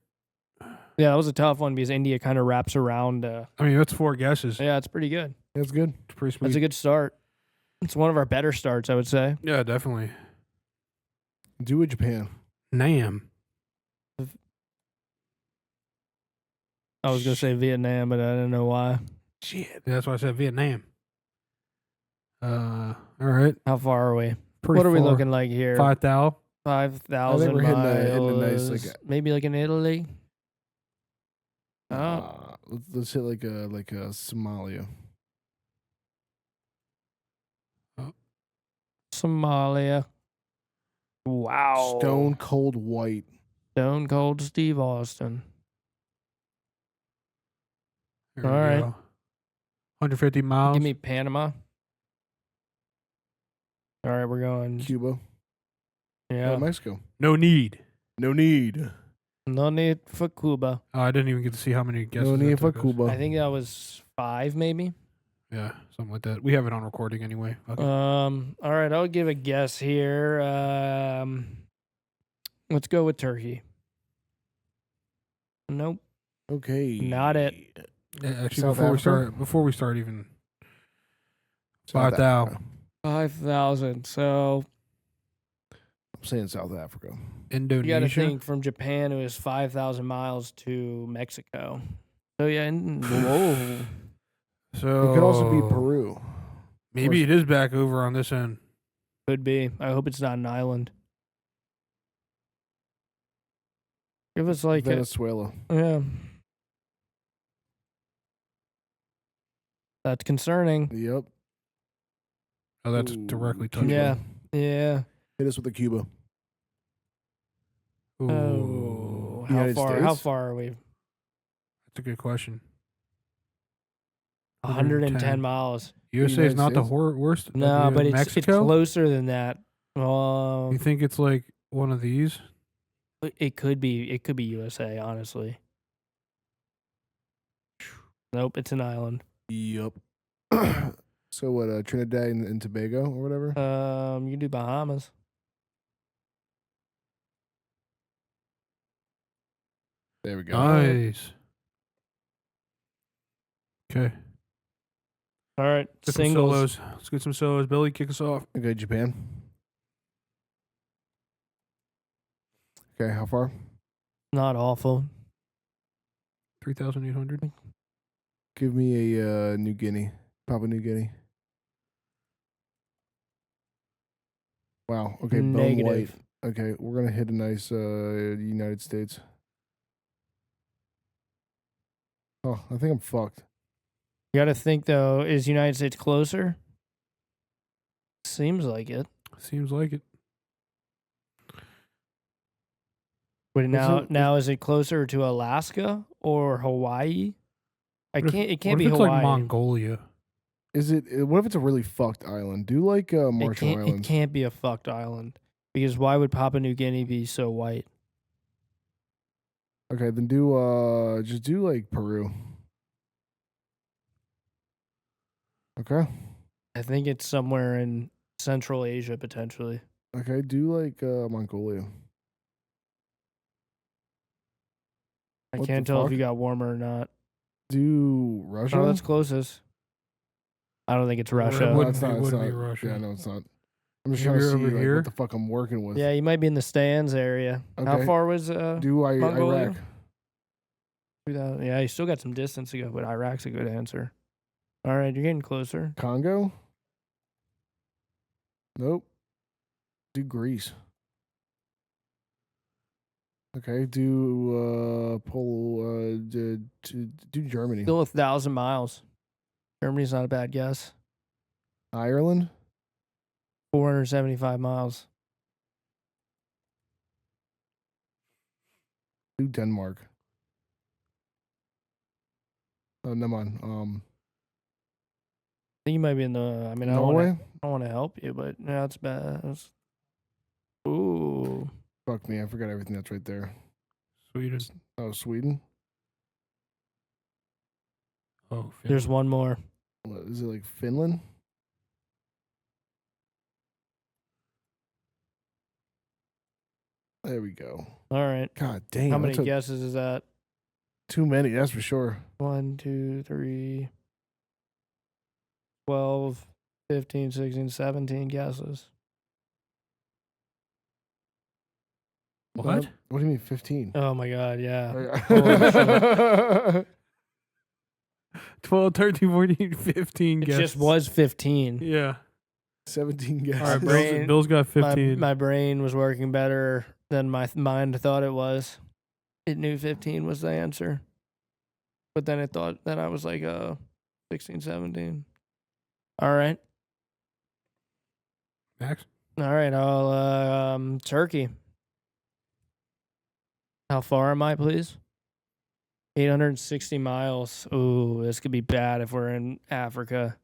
Yeah, that was a tough one because India kind of wraps around. I mean, that's 4 guesses. Yeah, it's pretty good. That's good. It's pretty sweet. That's a good start. It's one of our better starts, I would say. Yeah, definitely. Do it Japan. Nam. I was going to say Vietnam, but I don't know why. Shit. That's why I said Vietnam. All right. How far are we? Pretty What are we far. looking like here? 5,000. 5,000 we're miles. hitting a nice, like, maybe like in Italy. Oh, Let's hit like a Somalia. Somalia. Wow. Stone cold white. Stone Cold Steve Austin. There All we right. go. 150 miles. Give me Panama. All right, we're going. Cuba. Yeah. Mexico. No need. No need. No need for Cuba. Oh, I didn't even get to see how many guesses. No that need for took us. Cuba. I think that was 5, maybe. Yeah, something like that. We have it on recording anyway. Okay. All right, I'll give a guess here. Let's go with Turkey. Nope. Okay. Not it. Yeah, actually, South before we start even, South 5,000. Africa. 5,000. So I'm saying South Africa. Indonesia. You got to think from Japan, it was 5,000 miles to Mexico. So, yeah. Whoa. So It could also be Peru. Maybe it is back over on this end. Could be. I hope it's not an island. Give us like Venezuela. yeah. That's concerning. Yep. Oh, that's Ooh, directly Cuba. touching. Yeah. Hit us with the Cuba. Ooh, Oh, United how States? far are we? that's a good question. 110 miles. USA is United not the States? worst. No, but it's Mexico? closer than that. You think it's like one of these? It could be. It could be USA. Honestly. Nope, it's an island. Yep. So what? Trinidad and Tobago or whatever. You can do Bahamas. There we go. Nice. Okay. All right, Get some singles. solos. Let's get some solos. Billy, kick us off. Okay, Japan. Okay, how far? Not awful. 3,800. Give me a New Guinea. Papua New Guinea. Wow. Okay, bone white. Negative. Okay, we're gonna hit a nice United States. Oh, I think I'm fucked. You got to think though. Is United States closer? Seems like it. Seems like it. But it- now is it closer to Alaska or Hawaii? It What can't if be it's Hawaii. like Mongolia? Is it? What if it's a really fucked island? Do like Marshall It Islands. can't be a fucked island because why would Papua New Guinea be so white? Okay, then do just do like Peru. Okay. I think it's somewhere in Central Asia potentially. Okay, do like Mongolia. I What can't the tell if fuck? you got warmer or not. Do Russia? Oh, that's closest. I don't think it's Russia. It wouldn't it's be- not, it's wouldn't be not. Russia. Yeah, no, it's not. I'm just Maybe trying to see over like, here? what the fuck I'm working with. Yeah, you might be in the stands area. How Okay. far was Do Mongolia? Iraq? 2000? Yeah, you still got some distance to go, but Iraq's a good answer. All right, you're getting closer. Congo? Nope. Do Greece. Okay, do do Germany. Still 1,000 miles. Germany's not a bad guess. Ireland? 475 miles. Do Denmark. Oh, never mind. I think you might be in the. I mean, Norway? I don't want to help you, but no, it's bad. Ooh. Fuck me, I forgot everything that's right there. Sweden. Oh, Sweden? Oh, There's one more. What, is it like Finland? There we go. All right. God damn. How that many took guesses is that? Too many, that's for sure. 1, 2, 3, 12, 15, 16, 17 guesses. What? What do you mean 15? Oh my God, yeah. Oh, 12, 13, 14, 15 It guesses. just was 15. Yeah. 17 guesses. All right, brain- Bill's got 15. My brain was working better than my mind thought it was. It knew 15 was the answer. But then it thought that I was like 16, 17. All right. Max? All right. I'll Turkey. How far am I, please? 860 miles. Ooh, this could be bad if we're in Africa.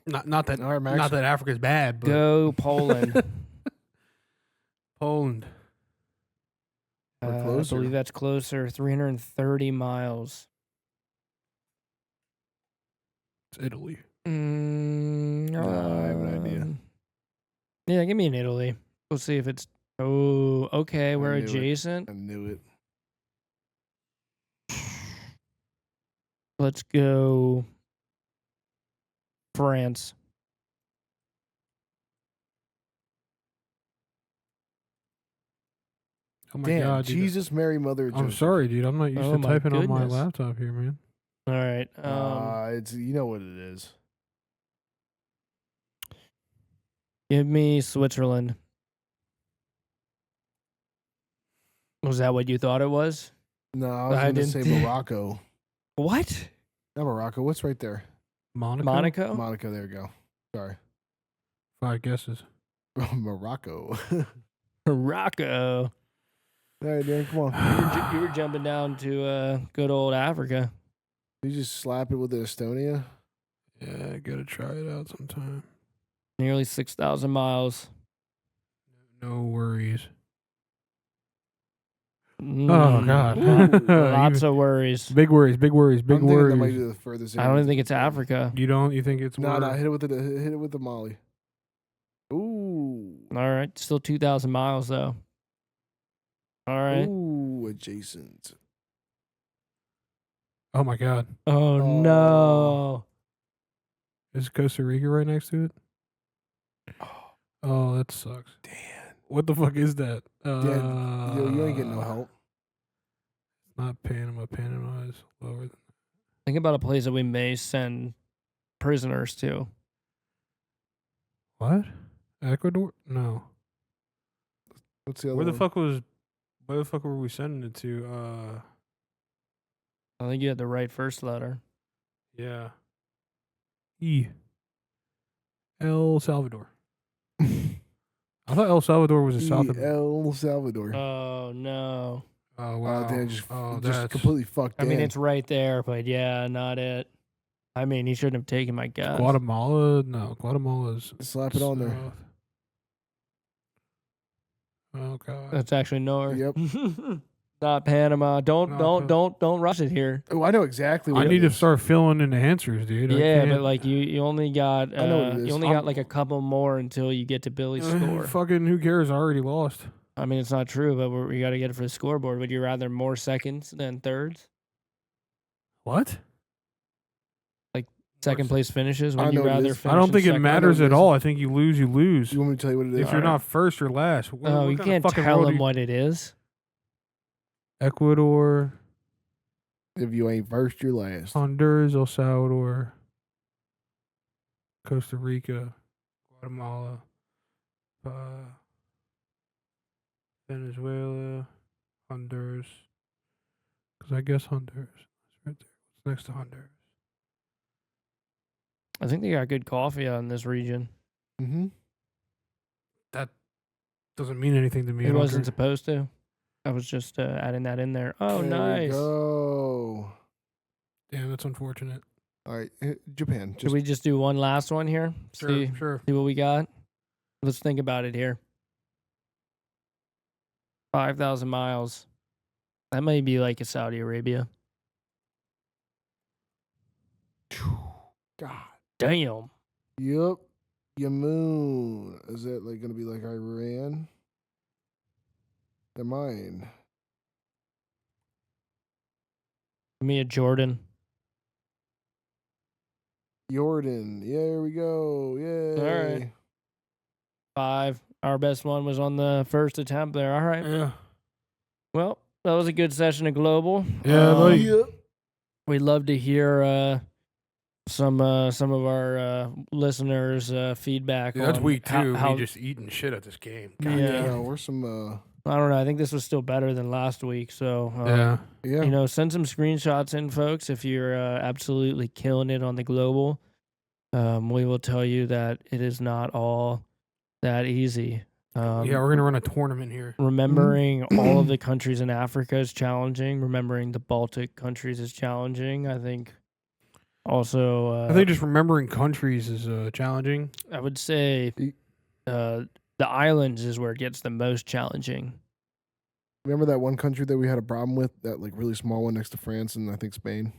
Not that All right, Max. not that Africa's bad, but Go Poland. Poland. Or I closer. believe that's closer. 330 miles. It's Italy. I have an idea. Yeah, give me an Italy. We'll see if it's. Oh, okay. We're knew it. adjacent. I knew it. Let's go France. Oh my Damn, god, dude. Jesus, Mary, Mother of I'm Joseph. sorry, dude. I'm not used Oh to my typing on my goodness. laptop here, man. All right. It's you know what it is. Give me Switzerland. Was that what you thought it was? No, I was I going to didn't say think- Morocco. What? Not Morocco. What's right there? Monaco. Monaco? Monaco. There you go. Sorry. 5 guesses. Morocco. Morocco. All right, Dan, come on. You were jumping down to good old Africa. You just slap it with the Estonia. Yeah, gotta try it out sometime. Nearly 6,000 miles. No worries. Mm, God. Lots of worries. Big worries. Big worries. Big I'm thinking that might worries. be the furthest. I don't even think it's Africa. You don't? You think it's No, more? no. Hit it with the Molly. Ooh. All right. Still 2,000 miles, though. All right. Ooh, adjacent. Oh my god. Oh, no. Is Costa Rica right next to it? Oh, that sucks. Dan. What the fuck is that? You ain't getting no help. Not Panama. Panama is lower than. Think about a place that we may send prisoners to. What? Ecuador? No. What's the other Where the one? fuck was? Where the fuck were we sending it to? I think you had the right first letter. Yeah. El Salvador. I thought El Salvador was a South America. El Salvador. Oh, no. Oh wow. Dan Just just completely fucked I mean, Dan. it's right there, but yeah, not it. I mean, he shouldn't have taken my guess. Guatemala. No, Guatemala's. Slap it on there. south. Oh god. That's actually nowhere. Yep. Not Panama. Don't rush it here. Oh, I know exactly what I it need to is. start filling in the answers, dude. I Yeah, can't- but like you only got I know what it is. you only got like a couple more until you get to Billy's score. Fucking who cares? I already lost. I mean, it's not true, but we got to get it for the scoreboard. Would you rather more seconds than thirds? What? Second place finishes? I Would you know what it rather is. finish I don't in think it second? matters I know at this. all. I think you lose, you lose. You want me to tell you what it is? If you're not first or last. What Oh, kind you of can't fucking tell world him are you- what it is. Ecuador, If you ain't first, you're last. Honduras, El Salvador, Costa Rica, Guatemala, Venezuela, Honduras. Because I guess Honduras is right there. What's next to Honduras? I think they got good coffee out in this region. Mm-hmm. That doesn't mean anything to me. I It don't wasn't drink- supposed to. I was just adding that in there. Oh, there nice. We go. Damn, that's unfortunate. All right, Japan. Should we just do one last one here? Sure, sure. See what we got? Let's think about it here. 5,000 miles. That may be like a Saudi Arabia. God. Damn. Yep. Yemen. Is that like gonna be like Iran? They're mine. Give me a Jordan. Jordan. Yeah, there we go. Yay. All right. 5. Our best one was on the first attempt there. All right. Yeah. Well, that was a good session of Global. Yeah, buddy. Yep. We'd love to hear some of our listeners' feedback. Dude, that's on week 2. How, Me just eating shit at this game. Yeah. Yeah, we're some I don't know. I think this was still better than last week. So Yeah. yeah. you know, send some screenshots in, folks. If you're absolutely killing it on the Global, we will tell you that it is not all that easy. Yeah, we're gonna run a tournament here. Remembering all of the countries in Africa is challenging. Remembering the Baltic countries is challenging. I think also I think just remembering countries is challenging. I would say the islands is where it gets the most challenging. Remember that one country that we had a problem with? That like really small one next to France and I think Spain.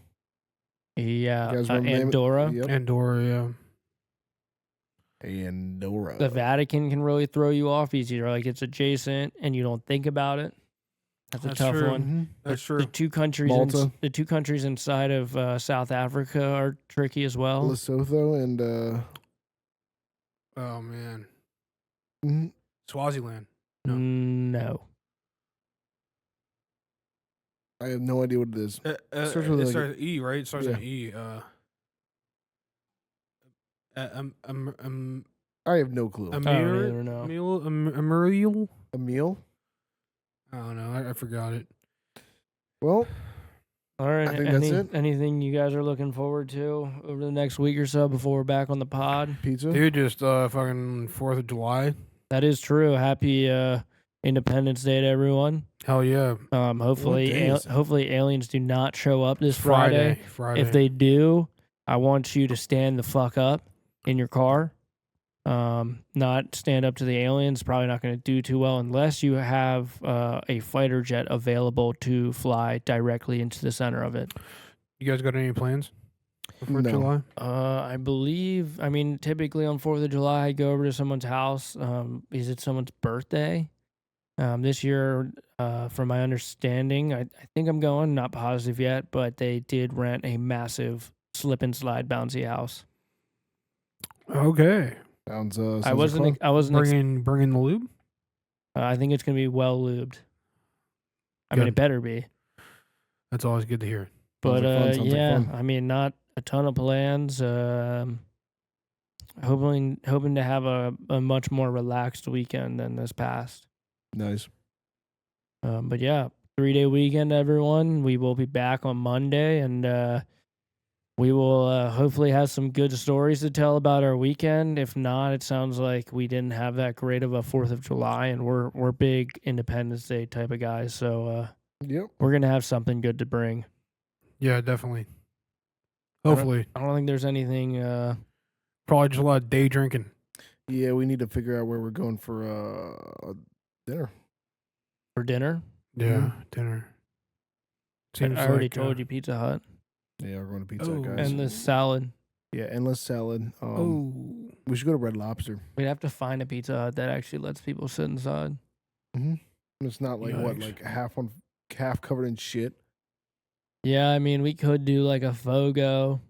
Yeah, You guys remember the name of it? Andorra. Yep. Andorra, yeah. Andorra. The Vatican can really throw you off easier. Like it's adjacent and you don't think about it. That's a That's tough true. one. Mhm. That's The true. two countries, Malta. the two countries inside of South Africa are tricky as well. Lesotho and Oh man, mhm. Swaziland. No. No, I have no idea what it is. Starts with it like starts with E, right? It starts yeah. with E. I have no clue. either know. Amuriel? A meal? I don't know. I forgot it. Well, All right. I think that's it. Anything you guys are looking forward to over the next week or so before we're back on the pod? pizza. Dude, just fucking 4th of July. That is true. Happy Independence Day to everyone. Hell yeah. Hopefully, day is it? hopefully aliens do not show up this Friday. If they do, I want you to stand the fuck up in your car. Not stand up to the aliens. Probably not going to do too well unless you have a fighter jet available to fly directly into the center of it. You guys got any plans for July? I believe. I mean, typically on 4th of July, I go over to someone's house. Is it someone's birthday? This year, from my understanding, I think I'm going. Not positive yet, but they did rent a massive slip and slide bouncy house. Okay. Sounds I wasn't. Bringing the lube? I think it's gonna be well lubed. I mean, Good. it better be. That's always good to hear. But Sounds like yeah, fun. I mean, not a ton of plans. Hoping to have a much more relaxed weekend than this past. Nice. But yeah, 3-day weekend, everyone. We will be back on Monday, and we will hopefully have some good stories to tell about our weekend. If not, it sounds like we didn't have that great of a 4th of July, and we're big Independence Day type of guys. So Yep. we're gonna have something good to bring. Yeah, definitely. Hopefully. I don't think there's anything. Probably just a lot of day drinking. Yeah, we need to figure out where we're going for dinner. For dinner. Yeah, dinner. I already told you Pizza Hut. Yeah, we're going to Pizza Hut, Oh. guys. And the salad. Yeah, endless salad. Oh. We should go to Red Lobster. We'd have to find a Pizza Hut that actually lets people sit inside. Mm-hmm. It's not like what, Yikes. like half covered in shit. Yeah, I mean, we could do like a Fogo.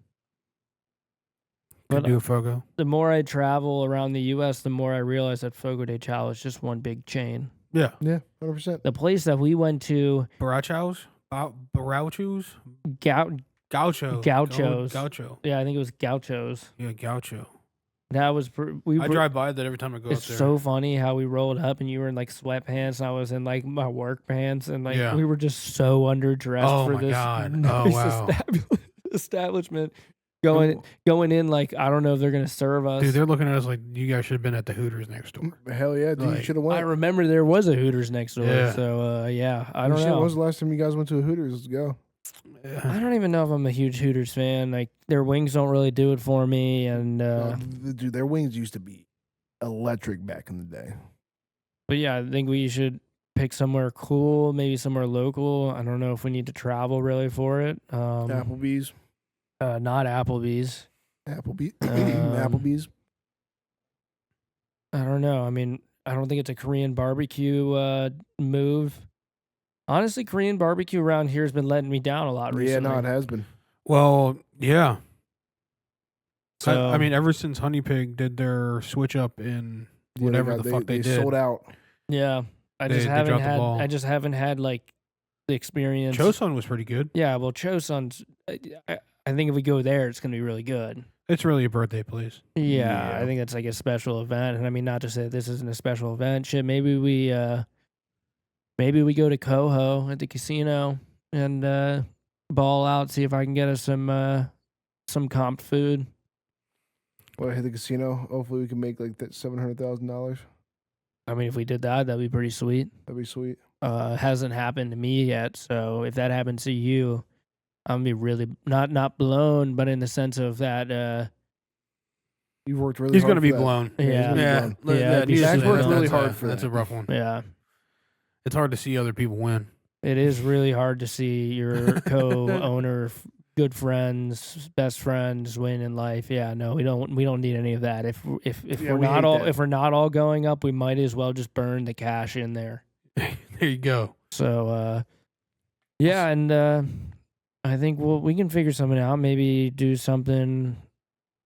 Could But do a Fogo. the more I travel around the U.S., the more I realize that Fogo de Chao is just one big chain. Yeah. Yeah, 100%. The place that we went to, Barachos? Barachos? Gauchos. Gaucho. Yeah, I think it was Gauchos. Yeah, Gaucho. That was I drive by that every time I go It's up there. so funny how we rolled up and you were in like sweatpants and I was in like my work pants and like Yeah. we were just so underdressed Oh for my this God. nice Oh, wow. establishment. Going in like I don't know if they're gonna serve us. Dude, they're looking at us like you guys should have been at the Hooters next door. Hell yeah, dude. You Like, should have I went. remember there was a Hooters next door. Yeah. So yeah, I don't Shit, know. When was the last time you guys went to a Hooters? Let's go. I don't even know if I'm a huge Hooters fan. Like their wings don't really do it for me, and Dude, their wings used to be electric back in the day. but yeah, I think we should pick somewhere cool, maybe somewhere local. I don't know if we need to travel really for it. Applebee's. Not Applebee's. Applebee's. I don't know. I mean, I don't think it's a Korean barbecue move. Honestly, Korean barbecue around here has been letting me down a lot recently. Yeah, no, it has been. Well, yeah. So, I mean, ever since Honey Pig did their switch up in Yeah, whatever the fuck they did. sold out. yeah, I They just haven't dropped the had. ball. I just haven't had like the experience. Chosun was pretty good. Yeah, well, Chosun's. I think if we go there, it's gonna be really good. It's really a birthday place. Yeah, Yeah. I think it's like a special event, and I mean, not to say this isn't a special event. Shit, maybe we go to Coho at the casino and ball out. See if I can get us some comped food. Well, hit the casino. Hopefully, we can make like that $700,000. I mean, if we did that, that'd be pretty sweet. That'd be sweet. Hasn't happened to me yet, so if that happens to you, I'm gonna be really not blown, but in the sense of that. You've worked really. He's hard going to be for that. blown. Yeah. he's gonna be Yeah. blown. Yeah, it'd be needless to Zach say, worked that's really a- hard for That's that. a rough one. Yeah, It's hard to see other people win. it is really hard to see your co-owner, good friends, best friends win in life. Yeah, no, we don't need any of that. If Yeah, we're we not hate all that. if we're not all going up, we might as well just burn the cash in there. There you go. So yeah, and I think we can figure something out. Maybe do something.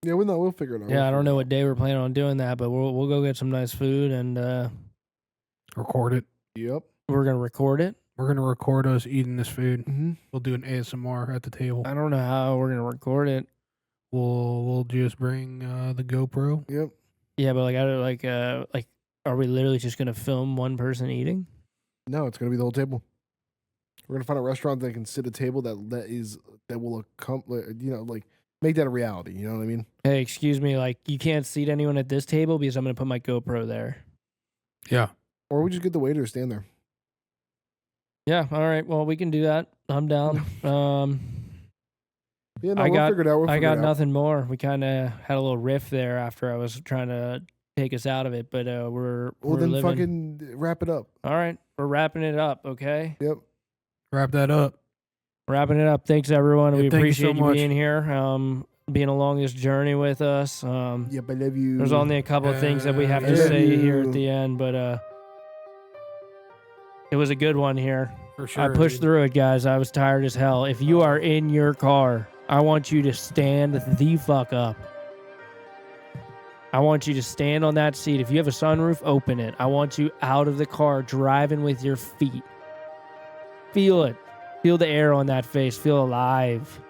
Yeah, we'll figure it out. Yeah, I don't know what day we're planning on doing that, but we'll go get some nice food and Record it. Yep. we're gonna record it. We're gonna record us eating this food. Mm-hmm. We'll do an ASMR at the table. I don't know how we're gonna record it. We'll just bring the GoPro. Yep. Yeah, but are we literally just gonna film one person eating? No, it's gonna be the whole table. We're gonna find a restaurant that can sit a table that will make that a reality. You know what I mean? Hey, excuse me, like you can't seat anyone at this table because I'm gonna put my GoPro there. Yeah. Or we just get the waiter to stand there. Yeah, all right. Well, we can do that. I'm down. Yeah, no, we'll figure it out. I got nothing more. We kind of had a little riff there after I was trying to take us out of it, but we're then living. fucking wrap it up. All right, we're wrapping it up. Okay. Yep. Wrap that up. Wrapping it up. Thanks everyone. Yeah, We thank you appreciate so you much. being here. Being along this journey with us. Yep, I love you. There's only a couple of things that we have I to love say here you. at the end, but it was a good one here. For sure. I pushed dude. through it, guys. I was tired as hell. If you are in your car, I want you to stand the fuck up. I want you to stand on that seat. If you have a sunroof, open it. I want you out of the car, driving with your feet. Feel it. Feel the air on that face. Feel alive.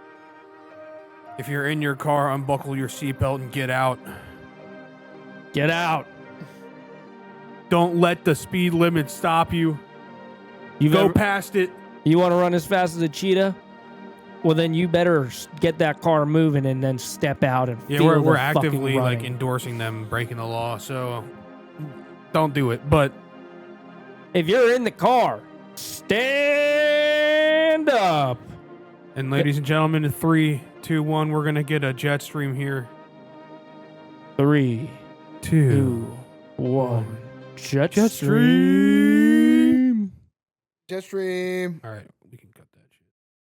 If you're in your car, unbuckle your seatbelt and get out. Get out. Don't let the speed limit stop you. Go past it. You want to run as fast as a cheetah? Well, then you better get that car moving and then step out and Yeah, feel we're the actively fucking like running. endorsing them breaking the law, so don't do it. But If you're in the car, stand up. and ladies and gentlemen, in 3, 2, 1, we're gonna get a jet stream here. 3, 2, 1. Jet Jet stream. Jet stream. All right, we can.